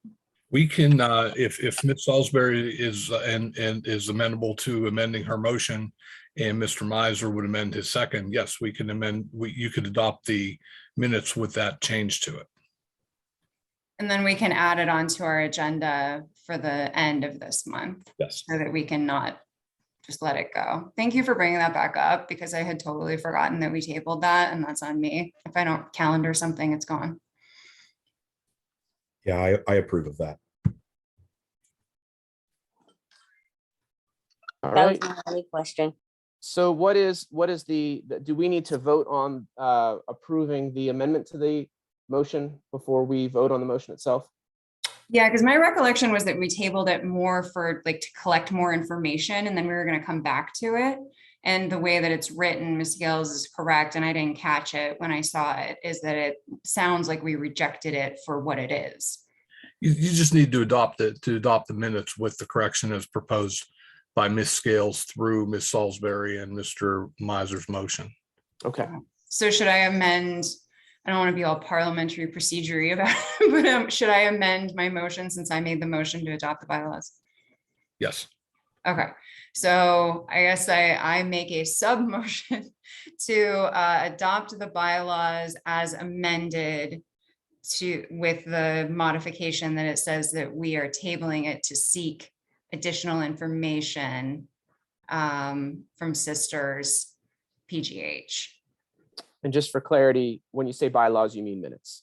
We can, if Ms. Salisbury is and is amenable to amending her motion, and Mr. Miser would amend his second, yes, we can amend. You could adopt the minutes with that change to it. And then we can add it onto our agenda for the end of this month. Yes. So that we can not just let it go. Thank you for bringing that back up, because I had totally forgotten that we tabled that, and that's on me. If I don't calendar something, it's gone. Yeah, I approve of that. All That right. was my only question. So what is the, do we need to vote on approving the amendment to the motion before we vote on the motion itself? Yeah, because my recollection was that we tabled it more for like to collect more information, and then we were going to come back to it. And the way that it's written, Ms. Gales is correct, and I didn't catch it when I saw it, is that it sounds like we rejected it for what it is. You just need to adopt the minutes with the correction as proposed by Ms. Scales through Ms. Salisbury and Mr. Miser's motion. Okay. So should I amend? I don't want to be all parliamentary procedure-y about it, but should I amend my motion since I made the motion to adopt the bylaws? Yes. Okay, so I guess I make a sub motion to adopt the bylaws as amended with the modification that it says that we are tabling it to seek additional information from Sisters PGH. And just for clarity, when you say bylaws, you mean minutes.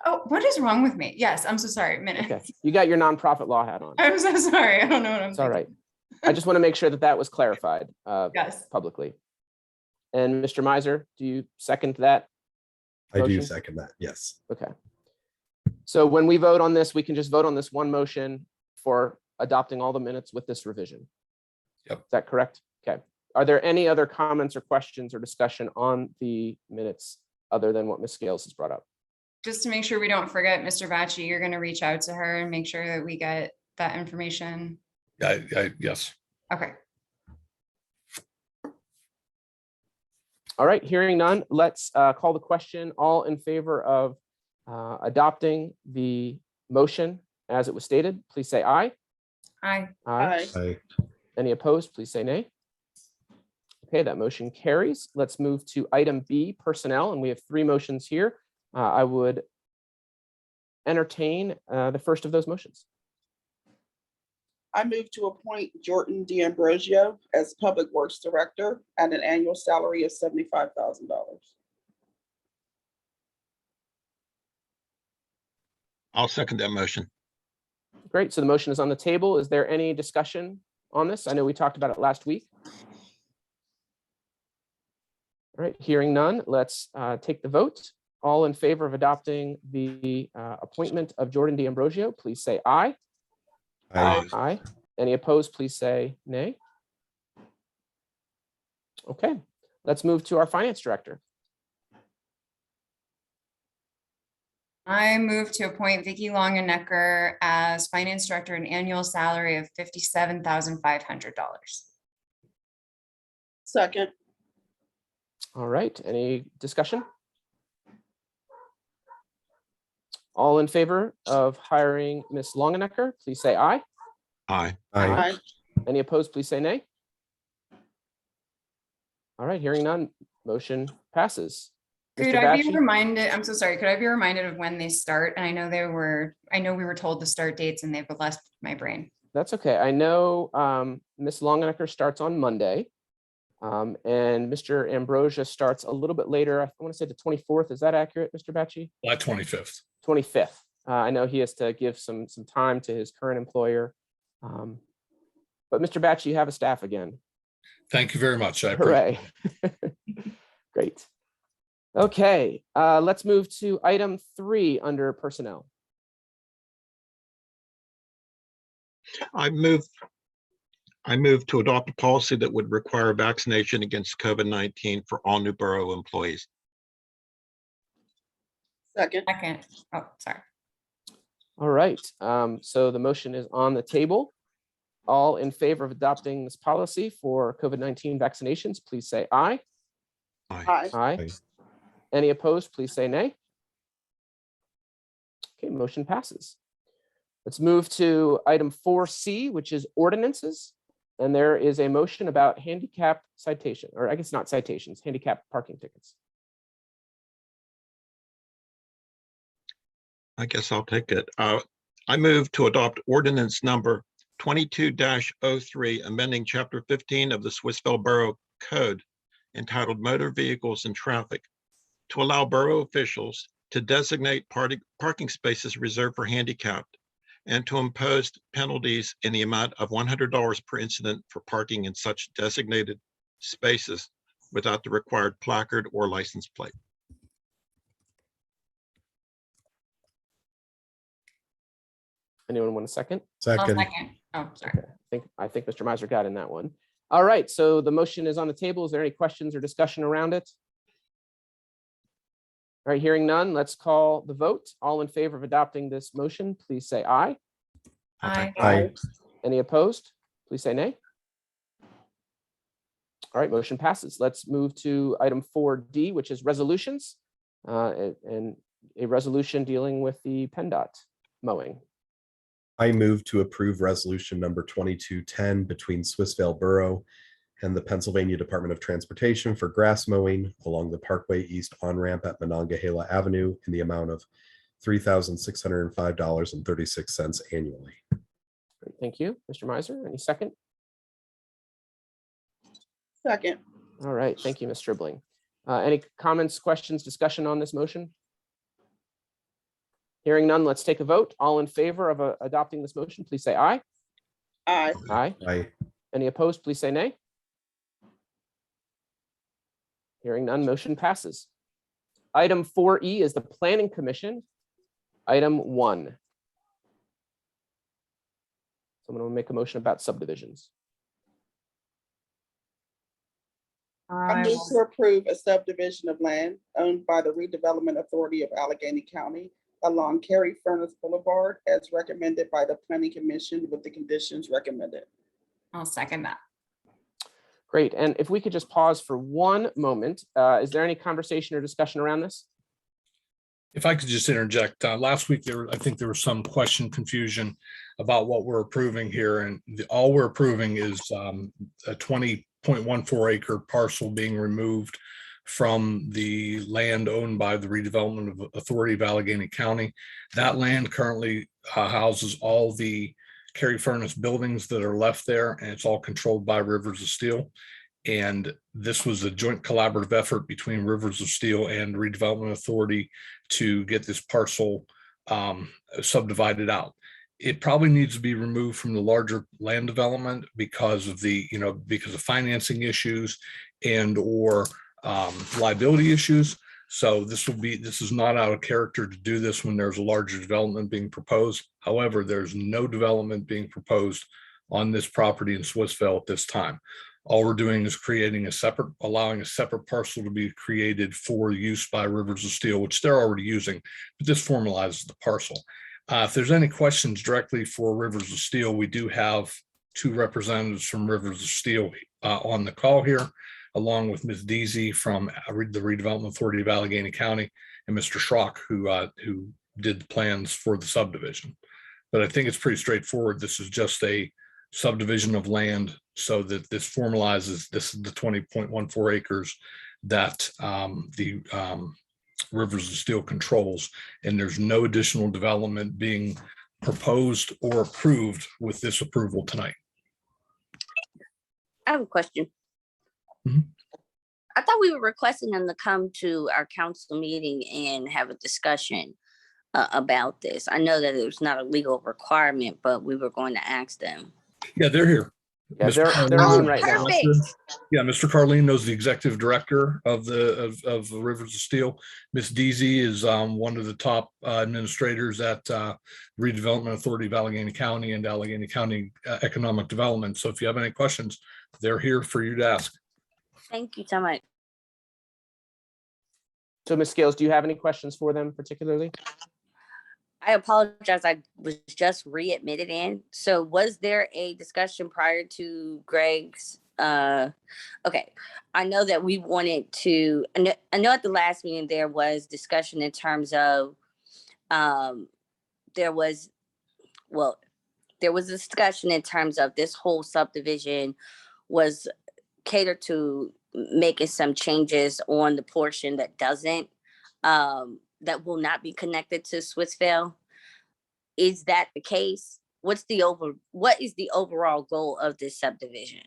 Oh, what is wrong with me? Yes, I'm so sorry. Minutes. Okay, you got your nonprofit law hat on. I'm so sorry. I don't know what I'm It's all right. I just want to make sure that was clarified Yes. publicly. And Mr. Miser, do you second that? I do motion? second that. Yes. Okay. So when we vote on this, we can just vote on this one motion for adopting all the minutes with this revision. Yep. Is that correct? Okay. Are there any other comments or questions or discussion on the minutes other than what Ms. Scales has brought up? Just to make sure we don't forget, Mr. Vacci, you're going to reach out to her and make sure that we get that information. Yes. Okay. All right, hearing none, let's call the question. All in favor of adopting the motion as it was stated, please say aye. Aye. Aye. Aye. Any opposed, please say nay. Okay, that motion carries. Let's move to item B, personnel, and we have 3 motions here. I would entertain the first of those motions. I move to appoint Jordan D'Ambrosio as Public Works Director at an annual salary of $75,000. I'll second that motion. Great, so the motion is on the table. Is there any discussion on this? I know we talked about it last week. All right, hearing none, let's take the vote. All in favor of adopting the appointment of Jordan D'Ambrosio, please say aye. Aye. Aye. Any opposed, please say nay. Okay, let's move to our finance director. I move to appoint Vicki Longenecker as finance director, an annual salary of $57,500. Second. All right, any discussion? All in favor of hiring Ms. Longenecker, please say aye. Aye. Aye. Any opposed, please say nay. All right, hearing none, motion passes. Could Mr. I be Bakshi? reminded, I'm so sorry, could I be reminded of when they start? And I know we were told the start dates and they've left my brain. That's okay. I know Ms. Longenecker starts on Monday. And Mr. Ambrosia starts a little bit later. I want to say the 24th. Is that accurate, Mr. Bakshi? 25th. 25th. I know he has to give some time to his current employer. But Mr. Bakshi, you have a staff again. Thank you very much. I appreciate Hooray. Great. Okay, let's move to item 3 under personnel. I move to adopt a policy that would require vaccination against COVID-19 for all new borough employees. Second. Second. Oh, sorry. All right, so the motion is on the table. All in favor of adopting this policy for COVID-19 vaccinations, please say aye. Aye. Aye. Any opposed, please say nay. Okay, motion passes. Let's move to item 4C, which is ordinances. And there is a motion about handicap citation, or I guess not citations, handicap parking tickets. I guess I'll take it. I move to adopt ordinance number 22-03, amending chapter 15 of the Swissvale Borough Code entitled Motor Vehicles and Traffic to allow borough officials to designate parking spaces reserved for handicapped and to impose penalties in the amount of $100 per incident for parking in such designated spaces without the required placard or license plate. Anyone want a second? Second. Second. Oh, sorry. Okay. I think Mr. Miser got in that one. All right, so the motion is on the table. Is there any questions or discussion around it? All right, hearing none, let's call the vote. All in favor of adopting this motion, please say aye. Aye. Aye. Any opposed? Please say nay. All right, motion passes. Let's move to item 4D, which is resolutions, and a resolution dealing with the PennDOT mowing. I move to approve resolution number 2210 between Swissvale Borough and the Pennsylvania Department of Transportation for grass mowing along the Parkway East on-ramp at Monongahela Avenue in the amount of $3,605.36 annually. Great, thank you. Mr. Miser, any second? Second. All right, thank you, Ms. Stribling. Any comments, questions, discussion on this motion? Hearing none, let's take a vote. All in favor of adopting this motion, please say aye. Aye. Aye. Aye. Any opposed, please say nay. Hearing none, motion passes. Item 4E is the Planning Commission. Item 1. Someone will make a motion about subdivisions. I move to approve a subdivision of land owned by the Redevelopment Authority of Allegheny County along Cary Furnace Boulevard as recommended by the Planning Commission with the conditions recommended. I'll second that. Great. And if we could just pause for one moment, is there any conversation or discussion around this? If I could just interject, last week I think there was some confusion about what we're approving here, and all we're approving is a 20.14 acre parcel being removed from the land owned by the Redevelopment Authority of Allegheny County. That land currently houses all the Carey Furnace buildings that are left there, and it's all controlled by Rivers of Steel. And this was a joint collaborative effort between Rivers of Steel and Redevelopment Authority to get this parcel subdivided out. It probably needs to be removed from the larger land development because of because of financing issues and or liability issues. So this is not out of character to do this when there's a larger development being proposed. However, there's no development being proposed on this property in Swissvale at this time. All we're doing is allowing a separate parcel to be created for use by Rivers of Steel, which they're already using, but this formalizes the parcel. If there's any questions directly for Rivers of Steel, we do have two representatives from Rivers of Steel on the call here, along with Ms. Deasy from the Redevelopment Authority of Allegheny County and Mr. Schrock, who did the plans for the subdivision. But I think it's pretty straightforward. This is just a subdivision of land so that this formalizes, this is the 20.14 acres that the Rivers of Steel controls, and there's no additional development being proposed or approved with this approval tonight. I have a question. Mhm. I thought we were requesting them to come to our council meeting and have a discussion about this. I know that it was not a legal requirement, but we were going to ask them. Yeah, they're here. Yeah, they're on right now. Yeah, Mr. Carlino is the executive director of the Rivers of Steel. Ms. Deasy is one of the top administrators at Redevelopment Authority of Allegheny County and Allegheny County Economic Development. So if you have any questions, they're here for you to ask. Thank you so much. So Ms. Scales, do you have any questions for them particularly? I apologize. I was just readmitted in. So was there a discussion prior to Greg's? Okay. I know that we wanted to, I know at the last meeting there was discussion in terms of, there was a discussion in terms of this whole subdivision was catered to making some changes on the portion that doesn't, that will not be connected to Swissvale. Is that the case? What is the overall goal of this subdivision?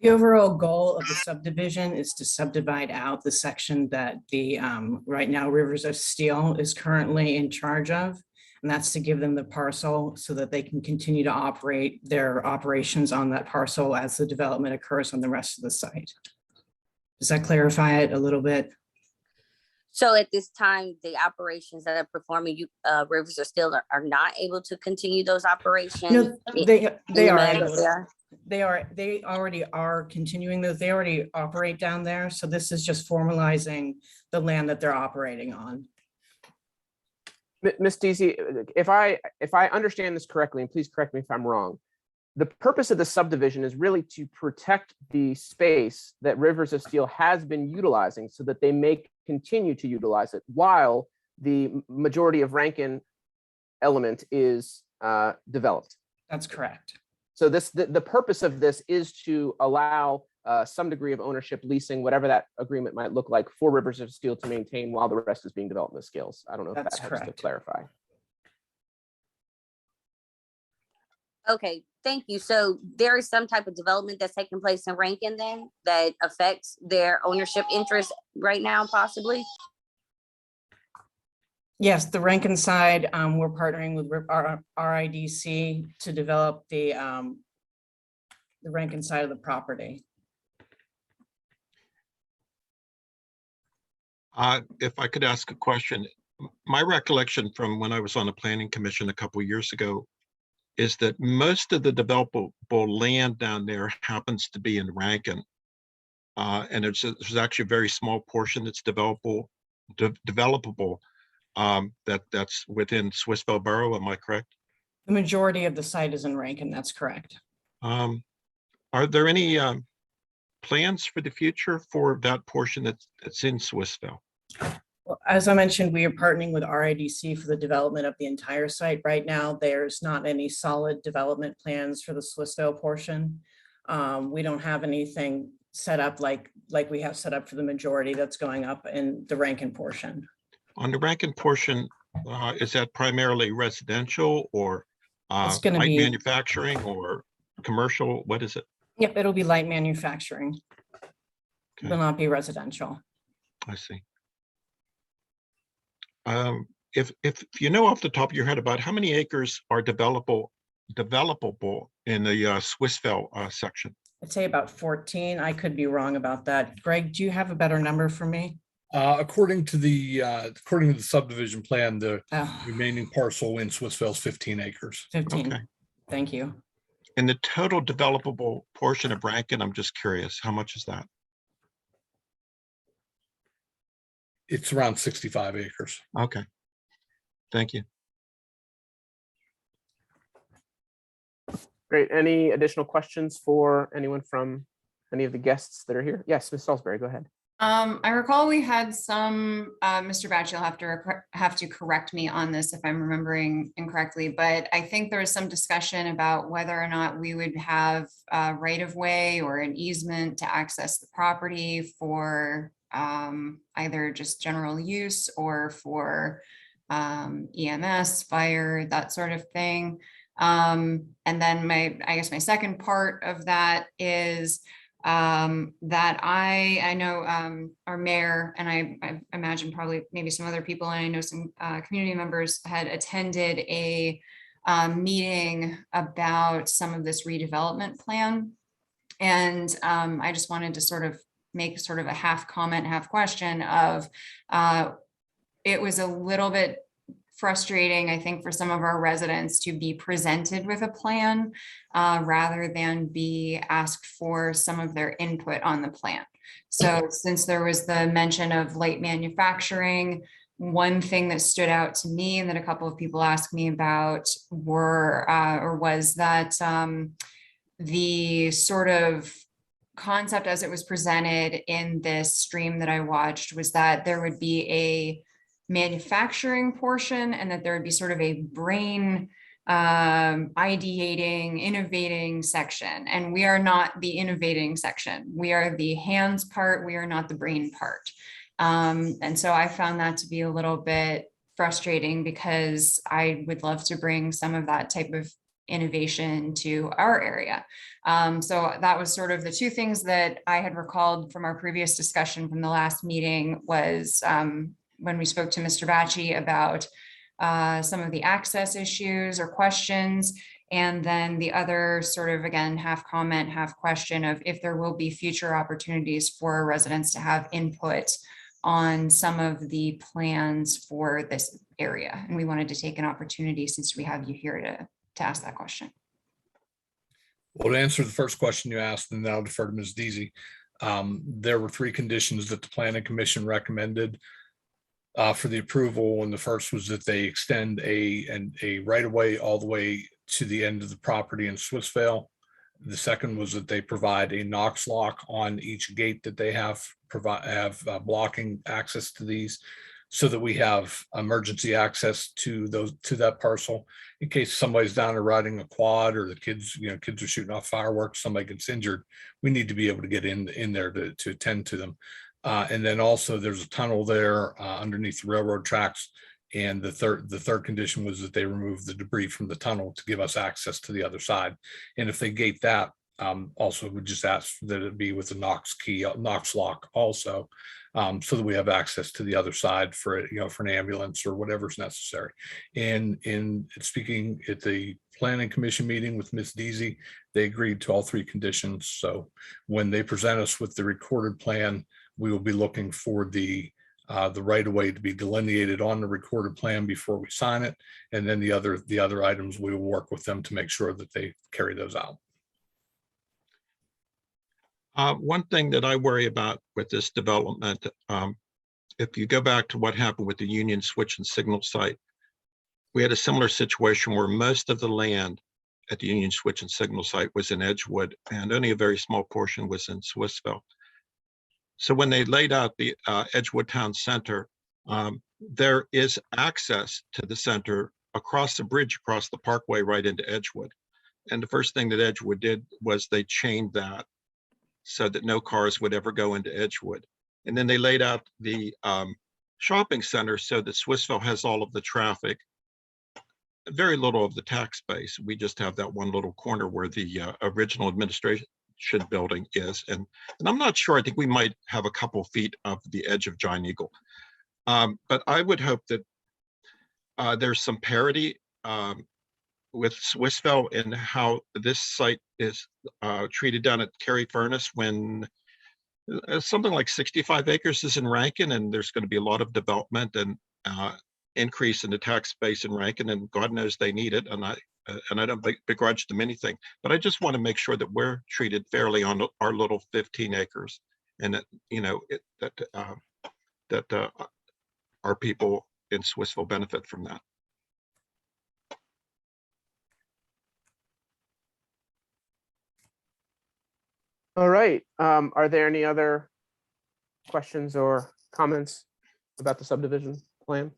The overall goal of the subdivision is to subdivide out the section that the right now Rivers of Steel is currently in charge of. And that's to give them the parcel so that they can continue to operate their operations on that parcel as the development occurs on the rest of the site. Does that clarify it a little bit? So at this time, the operations that are performing, Rivers of Steel are not able to continue those operations? No, they already are continuing those. They already operate down there. So this is just formalizing the land that they're operating on. Ms. Deasy, if I understand this correctly, and please correct me if I'm wrong, the purpose of the subdivision is really to protect the space that Rivers of Steel has been utilizing so that they may continue to utilize it while the majority of Rankin element is developed. That's correct. So the purpose of this is to allow some degree of ownership, leasing, whatever that agreement might look like for Rivers of Steel to maintain while the rest is being developed with Scales. I don't know if that helps to clarify. Okay, thank you. So there is some type of development that's taking place in Rankin then that affects their ownership interest right now, possibly? Yes, the Rankin side, we're partnering with our RIDC to develop the Rankin side of the property. If I could ask a question, my recollection from when I was on the Planning Commission a couple of years ago is that most of the developable land down there happens to be in Rankin. And there's actually a very small portion that's developable that's within Swissvale Borough. Am I correct? The majority of the site is in Rankin. That's correct. Are there any plans for the future for that portion that's in Swissville? Well, as I mentioned, we are partnering with RIDC for the development of the entire site. Right now, there's not any solid development plans for the Swissville portion. We don't have anything set up like we have set up for the majority that's going up in the Rankin portion. On the Rankin portion, is that primarily residential or It's gonna light be- manufacturing or commercial? What is it? Yep, it'll be light manufacturing. Okay. Will not be residential. I see. If you know off the top of your head about how many acres are developable in the Swissville section? I'd say about 14. I could be wrong about that. Greg, do you have a better number for me? According to the subdivision plan, the remaining parcel in Swissville is 15 acres. 15. Okay. Thank you. And the total developable portion of Rankin, I'm just curious, how much is that? It's around 65 acres. Okay. Thank you. Great. Any additional questions for anyone from any of the guests that are here? Yes, Ms. Salisbury, go ahead. I recall we had some, Mr. Batch, you'll have to correct me on this if I'm remembering incorrectly, but I think there was some discussion about whether or not we would have a right of way or an easement to access the property for either just general use or for EMS, fire, that sort of thing. And then I guess my second part of that is that I know our mayor and I imagine probably maybe some other people, and I know some community members had attended a meeting about some of this redevelopment plan. And I just wanted to sort of make sort of a half comment, half question of it was a little bit frustrating, I think, for some of our residents to be presented with a plan rather than be asked for some of their input on the plan. So since there was the mention of light manufacturing, one thing that stood out to me and that a couple of people asked me about was that the sort of concept as it was presented in this stream that I watched was that there would be a manufacturing portion and that there would be sort of a brain ideating, innovating section. And we are not the innovating section. We are the hands part. We are not the brain part. And so I found that to be a little bit frustrating because I would love to bring some of that type of innovation to our area. So that was sort of the two things that I had recalled from our previous discussion from the last meeting was when we spoke to Mr. Bacci about some of the access issues or questions. And then the other sort of, again, half comment, half question of if there will be future opportunities for residents to have input on some of the plans for this area. And we wanted to take an opportunity since we have you here to ask that question. Well, to answer the first question you asked, and then I'll defer to Ms. Deasy. There were 3 conditions that the Planning Commission recommended for the approval, and the first was that they extend a right of way all the way to the end of the property in Swissvale. The second was that they provide a Knox lock on each gate that they have blocking access to these, so that we have emergency access to that parcel in case somebody's down there riding a quad or the kids are shooting off fireworks, somebody gets injured. We need to be able to get in there to attend to them. And then also there's a tunnel there underneath the railroad tracks. And the third condition was that they remove the debris from the tunnel to give us access to the other side. And if they gate that, also we just ask that it be with a Knox lock also, so that we have access to the other side for an ambulance or whatever's necessary. And in speaking at the Planning Commission meeting with Ms. Deasy, they agreed to all 3 conditions. So when they present us with the recorded plan, we will be looking for the right of way to be delineated on the recorded plan before we sign it. And then the other items, we will work with them to make sure that they carry those out. One thing that I worry about with this development, if you go back to what happened with the Union Switch and Signal site, we had a similar situation where most of the land at the Union Switch and Signal site was in Edgewood, and only a very small portion was in Swissville. So when they laid out the Edgewood Town Center, there is access to the center across the bridge, across the parkway, right into Edgewood. And the first thing that Edgewood did was they chained that so that no cars would ever go into Edgewood. And then they laid out the shopping center so that Swissville has all of the traffic, very little of the tax base. We just have that one little corner where the original administration building is. And I'm not sure, I think we might have a couple feet of the edge of Giant Eagle. But I would hope that there's some parity with Swissville in how this site is treated down at Cary Furnace, when something like 65 acres is in Rankin, and there's going to be a lot of development and increase in the tax base in Rankin, and God knows they need it. And I don't begrudge them anything, but I just want to make sure that we're treated fairly on our little 15 acres, and that, you know, that our people in Swissville benefit from that. All right. Are there any other questions or comments about the subdivision plan?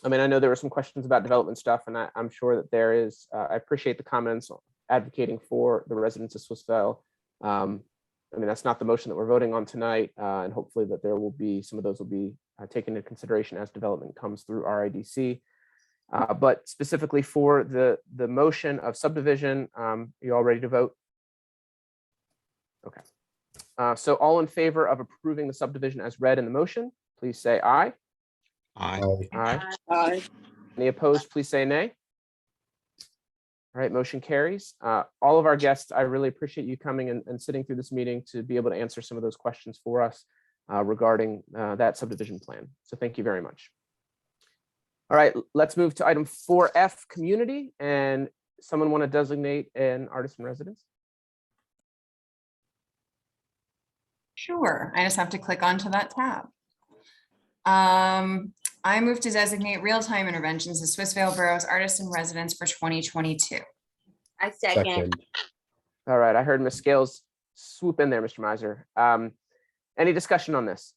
I mean, I know there were some questions about development stuff, and I'm sure that there is. I appreciate the comments advocating for the residents of Swissville. I mean, that's not the motion that we're voting on tonight, and hopefully that there will be, some of those will be taken into consideration as development comes through RIDC. But specifically for the motion of subdivision, you all ready to vote? Okay. So all in favor of approving the subdivision as read in the motion, please say aye. Aye. Aye. Aye. Any opposed, please say nay. All right, motion carries. All of our guests, I really appreciate you coming and sitting through this meeting to be able to answer some of those questions for us regarding that subdivision plan. So thank you very much. All right, let's move to item 4F, community, and someone want to designate an artist in residence? Sure, I just have to click onto that tab. I move to designate real-time interventions as Swissvale Borough's artist in residence for 2022. I second. All right, I heard Ms. Scales swoop in there, Mr. Miser. Any discussion on this?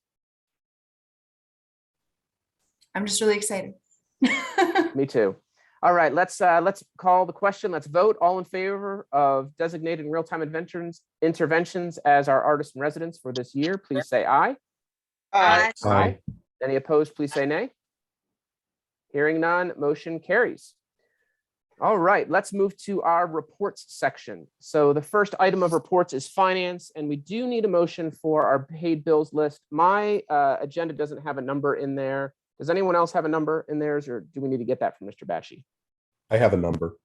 I'm just really excited. Me too. All right, let's call the question. Let's vote. All in favor of designating real-time interventions as our artist in residence for this year, please say aye. Aye. Aye. Any opposed, please say nay. Hearing none, motion carries. All right, let's move to our reports section. So the first item of reports is finance, and we do need a motion for our paid bills list. My agenda doesn't have a number in there. Does anyone else have a number in theirs, or do we need to get that from Mr. Batchy? I have a number.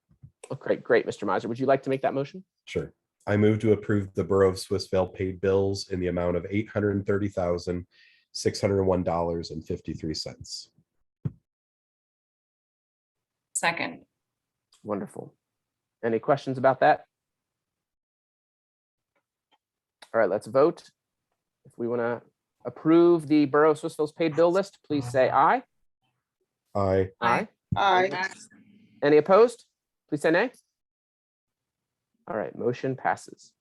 Okay, great, Mr. Miser. Would you like to make that motion? Sure. I move to approve the Borough of Swissvale paid bills in the amount of $830,601.53. Second. Wonderful. Any questions about that? All right, let's vote. If we want to approve the Borough of Swissvale's paid bill list, please say aye. Aye. Aye. Aye. Any opposed? Please say nay. All right, motion passes.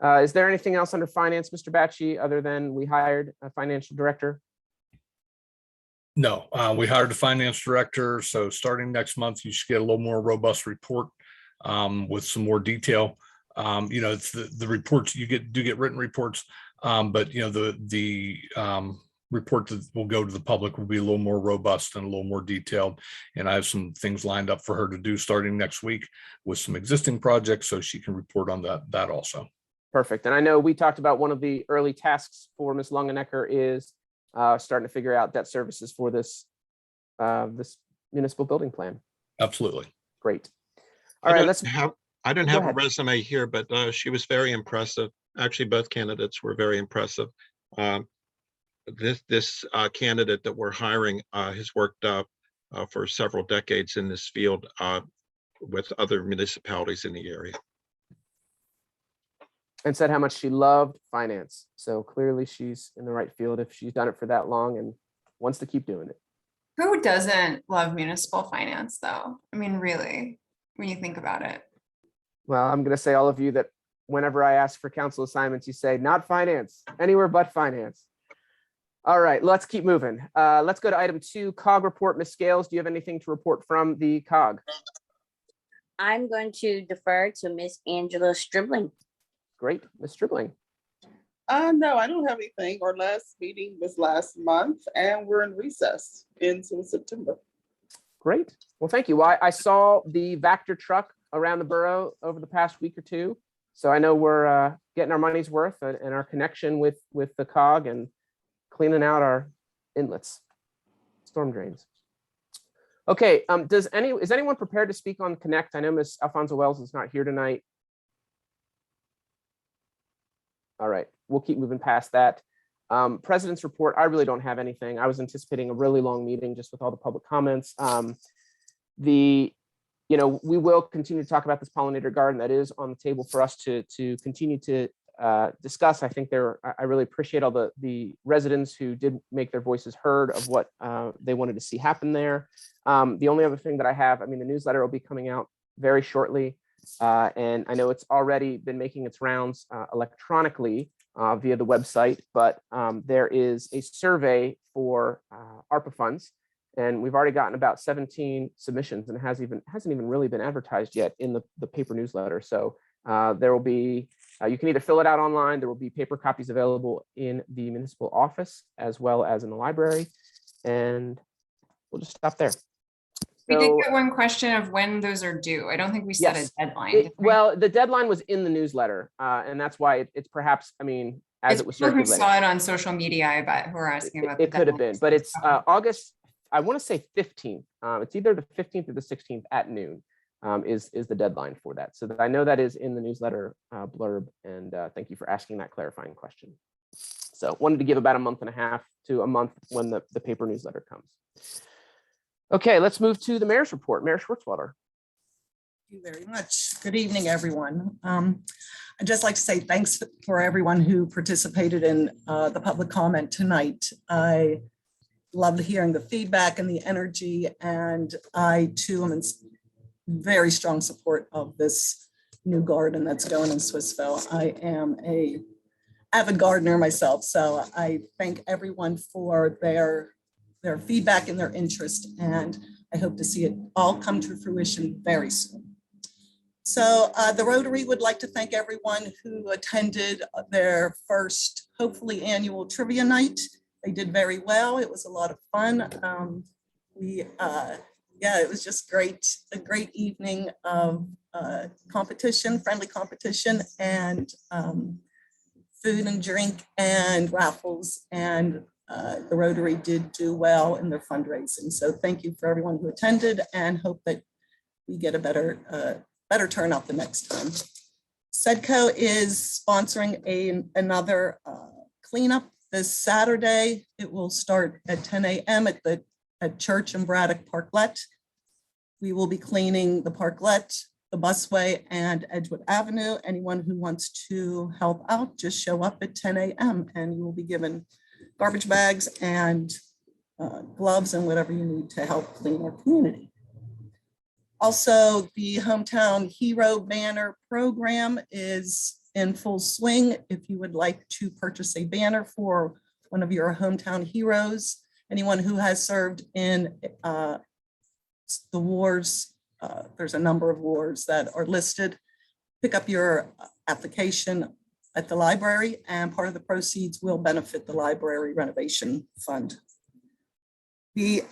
Is there anything else under finance, Mr. Batchy, other than we hired a financial director? No, we hired a finance director. So starting next month, you should get a little more robust report with some more detail. You know, it's the reports you do get written reports, but you know, the report that will go to the public will be a little more robust and a little more detailed. And I have some things lined up for her to do starting next week with some existing projects, so she can report on that also. Perfect. And I know we talked about one of the early tasks for Ms. Longenecker is starting to figure out debt services for this this municipal building plan. Absolutely. Great. All right, I don't have a resume here, but she was very impressive. Actually, both candidates were very impressive. This candidate that we're hiring has worked for several decades in this field with other municipalities in the area. And said how much she loved finance. So clearly she's in the right field if she's done it for that long and wants to keep doing it. Who doesn't love municipal finance though? I mean, really, when you think about it. Well, I'm going to say all of you that whenever I ask for council assignments, you say not finance, anywhere but finance. All right, let's keep moving. Let's go to item 2, COG report. Ms. Scales, do you have anything to report from the COG? I'm going to defer to Miss Angela Stribling. Great, Ms. Stribling. No, I don't have anything. Our last meeting was last month and we're in recess until September. Great. Well, thank you. Well, I saw the Vector truck around the borough over the past week or two. So I know we're getting our money's worth and our connection with the COG and cleaning out our inlets, storm drains. Okay, is anyone prepared to speak on Connect? I know Ms. Alfonso Wells is not here tonight. All right, we'll keep moving past that. President's report, I really don't have anything. I was anticipating a really long meeting just with all the public comments. We will continue to talk about this pollinator garden that is on the table for us to continue to discuss. I think I really appreciate all the residents who did make their voices heard of what they wanted to see happen there. The only other thing that I have, the newsletter will be coming out very shortly. And I know it's already been making its rounds electronically via the website, but there is a survey for ARPA funds. And we've already gotten about 17 submissions, and it hasn't even really been advertised yet in the paper newsletter. So there will be, you can either fill it out online, there will be paper copies available in the municipal office as well as in the library. And we'll just stop there. We did get one question of when those are due. I don't think we set Yes. a deadline. Well, the deadline was in the newsletter, and that's why it's perhaps, as it was People who circulated. saw it on social media, I bet, who are asking about It could have been, but it's August, I want to say 15th. It's either the 15th or the 16th at noon is the deadline for that. So I know that is in the newsletter blurb, and thank you for asking that clarifying question. So wanted to give about a month and a half to a month when the paper newsletter comes. Okay, let's move to the mayor's report. Mayor Schwartzwalder. Thank you very much. Good evening, everyone. I'd just like to say thanks for everyone who participated in the public comment tonight. I loved hearing the feedback and the energy, and I too am in very strong support of this new garden that's going in Swissville. I am a avid gardener myself, so I thank everyone for their feedback and their interest, and I hope to see it all come to fruition very soon. So the Rotary would like to thank everyone who attended their first, hopefully, annual trivia night. They did very well. It was a lot of fun. It was just great, a great evening of competition, friendly competition, and food and drink and raffles, and the Rotary did do well in their fundraising. So thank you for everyone who attended, and hope that we get a better turnout the next time. SEDCO is sponsoring another cleanup this Saturday. It will start at 10 a.m. at Church and Braddock Parklet. We will be cleaning the Parklet, the busway, and Edgewood Avenue. Anyone who wants to help out, just show up at 10 a.m. and you will be given garbage bags and gloves and whatever you need to help clean our community. Also, the Hometown Hero banner program is in full swing. If you would like to purchase a banner for one of your hometown heroes, anyone who has served in the wars, there's a number of wars that are listed, pick up your application at the library, and part of the proceeds will benefit the library renovation fund. The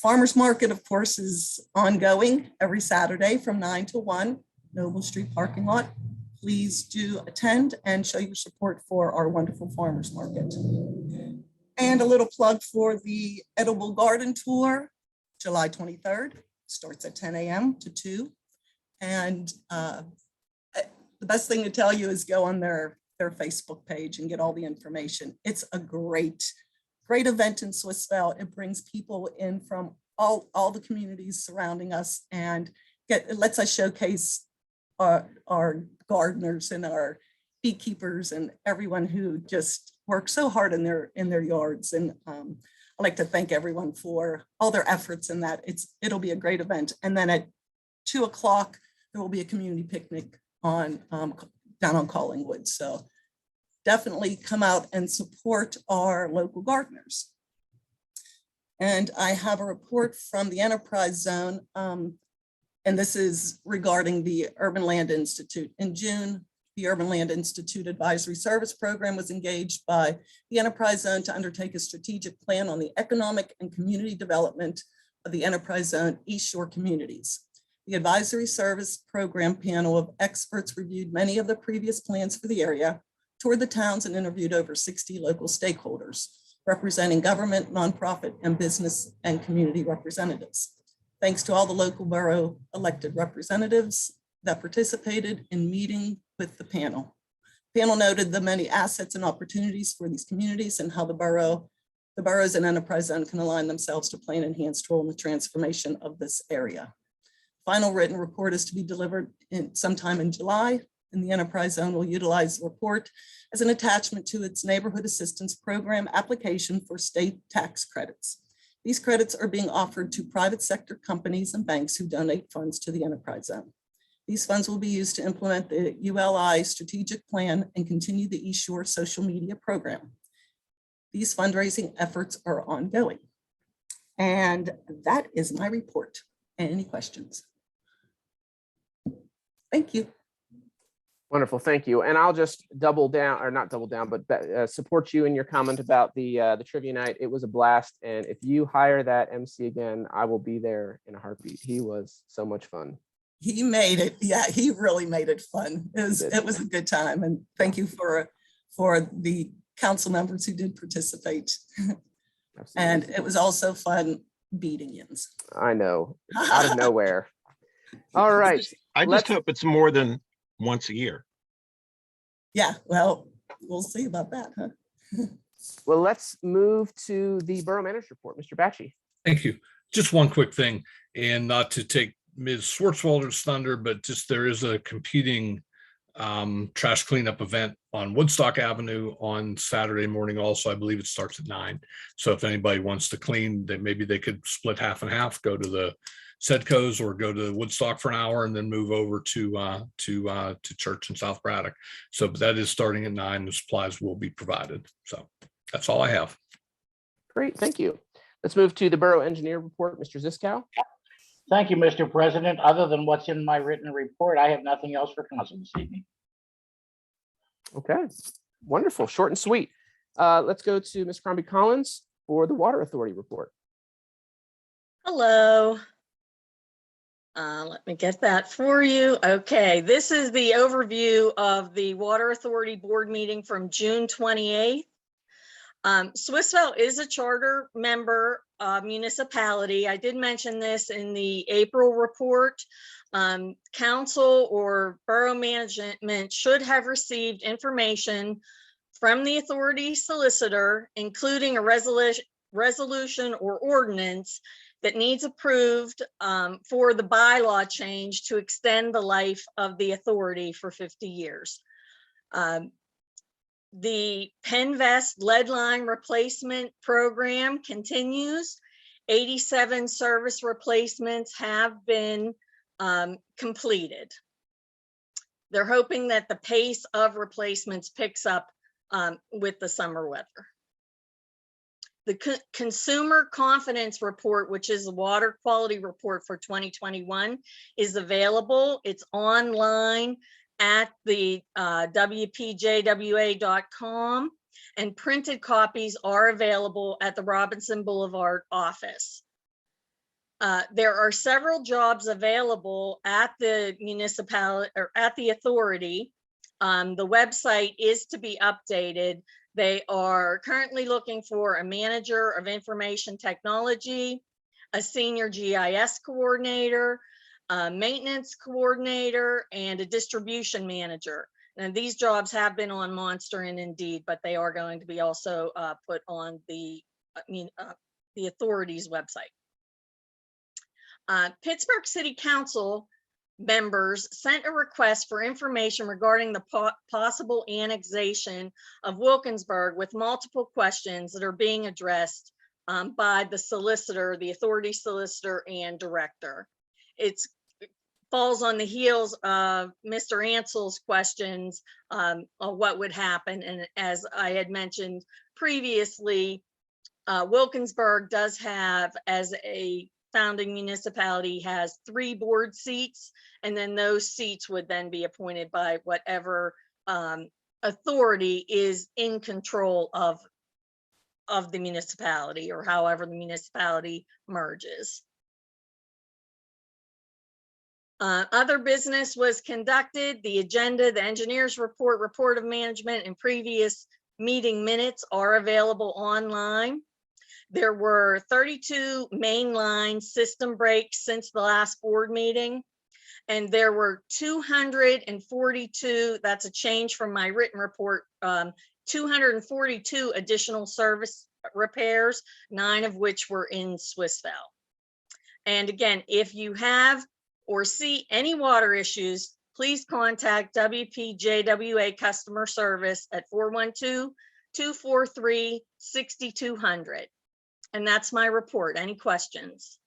farmers market, of course, is ongoing every Saturday from 9 to 1, Noble Street parking lot. Please do attend and show your support for our wonderful farmers market. And a little plug for the Edible Garden Tour, July 23rd, starts at 10 a.m. to 2. And the best thing to tell you is go on their Facebook page and get all the information. It's a great event in Swissville. It brings people in from all the communities surrounding us, and it lets us showcase our gardeners and our beekeepers and everyone who just works so hard in their yards. And I'd like to thank everyone for all their efforts in that. It'll be a great event. And then at 2 o'clock, there will be a community picnic on down on Collingwood. So definitely come out and support our local gardeners. And I have a report from the Enterprise Zone, and this is regarding the Urban Land Institute. In June, the Urban Land Institute Advisory Service Program was engaged by the Enterprise Zone to undertake a strategic plan on the economic and community development of the Enterprise Zone East Shore communities. The Advisory Service Program panel of experts reviewed many of the previous plans for the area, toured the towns, and interviewed over 60 local stakeholders, representing government, nonprofit, and business and community representatives. Thanks to all the local borough elected representatives that participated in meeting with the panel. The panel noted the many assets and opportunities for these communities and how the boroughs and Enterprise Zone can align themselves to play an enhanced role in the transformation of this area. Final written report is to be delivered sometime in July, and the Enterprise Zone will utilize the report as an attachment to its Neighborhood Assistance Program application for state tax credits. These credits are being offered to private sector companies and banks who donate funds to the Enterprise Zone. These funds will be used to implement the ULI strategic plan and continue the East Shore social media program. These fundraising efforts are ongoing. And that is my report. Any questions? Thank you. Wonderful, thank you. And I'll just double down, or not double down, but support you in your comment about the trivia night. It was a blast. And if you hire that MC again, I will be there in a heartbeat. He was so much fun. He made it. Yeah, he really made it fun. It was a good time. And thank you for the council members who did participate. And it was also fun beating Yins. I know, out of nowhere. All right. I just hope it's more than once a year. Yeah, well, we'll see about that, huh? Well, let's move to the Borough Manager's report. Mr. Batchy. Thank you. Just one quick thing, and not to take Ms. Swartzwelder's thunder, but just there is a competing trash cleanup event on Woodstock Avenue on Saturday morning. Also, I believe it starts at 9. So if anybody wants to clean, that maybe they could split half and half, go to the Sedco's or go to Woodstock for an hour and then move over to church in South Braddock. So that is starting at 9. The supplies will be provided. So that's all I have. Great, thank you. Let's move to the Borough Engineer report. Mr. Ziskow. Thank you, Mr. President. Other than what's in my written report, I have nothing else for council this evening. Okay, wonderful, short and sweet. Let's go to Ms. Crombie Collins for the Water Authority report. Hello. Let me get that for you. Okay, this is the overview of the Water Authority Board meeting from June 28th. Swissvale is a charter member municipality. I did mention this in the April report. Council or borough management should have received information from the authority solicitor, including a resolution or ordinance that needs approved for the bylaw change to extend the life of the authority for 50 years. The Penvest lead line replacement program continues. 87 service replacements have been completed. They're hoping that the pace of replacements picks up with the summer weather. The Consumer Confidence Report, which is the water quality report for 2021, is available. It's online at the WPJWA.com, and printed copies are available at the Robinson Boulevard office. There are several jobs available at the municipality or at the authority. The website is to be updated. They are currently looking for a manager of information technology, a senior GIS coordinator, a maintenance coordinator, and a distribution manager. And these jobs have been on Monster and Indeed, but they are going to be also put on the authority's website. Pittsburgh City Council members sent a request for information regarding the possible annexation of Wilkinsburg with multiple questions that are being addressed by the solicitor, the authority solicitor and director. It's falls on the heels of Mr. Ansell's questions on what would happen. And as I had mentioned previously, Wilkinsburg does have, as a founding municipality, has 3 board seats, and then those seats would then be appointed by whatever authority is in control of the municipality, or however the municipality merges. Other business was conducted. The agenda, the engineer's report, report of management, and previous meeting minutes are available online. There were 32 mainline system breaks since the last board meeting, and there were 242, that's a change from my written report, 242 additional service repairs, 9 of which were in Swissvale. And again, if you have or see any water issues, please contact WPJWA customer service at 412-243-6200. And that's my report. Any questions?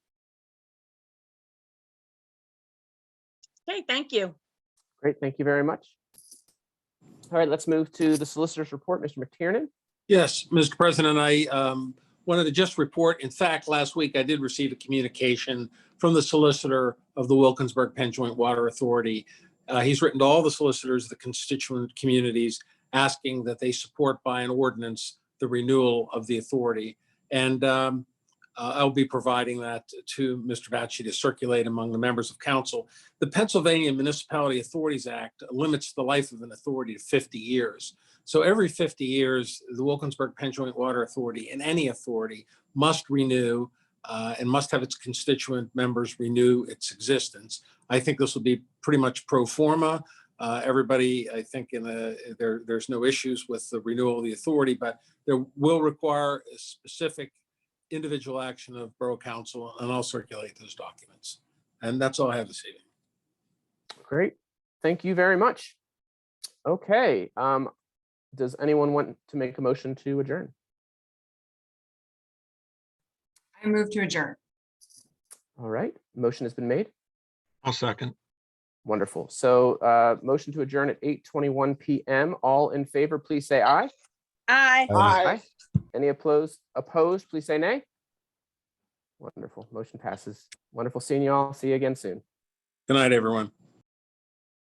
Okay, thank you. Great, thank you very much. All right, let's move to the solicitor's report. Mr. McTiernan. Yes, Mr. President, I wanted to just report, in fact, last week I did receive a communication from the solicitor of the Wilkinsburg Penn Joint Water Authority. He's written to all the solicitors, the constituent communities, asking that they support by an ordinance the renewal of the authority. And I'll be providing that to Mr. Batchey to circulate among the members of council. The Pennsylvania Municipality Authorities Act limits the life of an authority to 50 years. So every 50 years, the Wilkinsburg Penn Joint Water Authority and any authority must renew and must have its constituent members renew its existence. I think this will be pretty much pro forma. Everybody, I think, there's no issues with the renewal of the authority, but there will require a specific individual action of Borough Council, and I'll circulate those documents. And that's all I have this evening. Great, thank you very much. Okay, does anyone want to make a motion to adjourn? I move to adjourn. All right, motion has been made. I'll second. Wonderful. So motion to adjourn at 8:21 p.m. All in favor, please say aye. Aye. Aye. Any opposed, please say nay. Wonderful, motion passes. Wonderful seeing you all. See you again soon. Good night, everyone.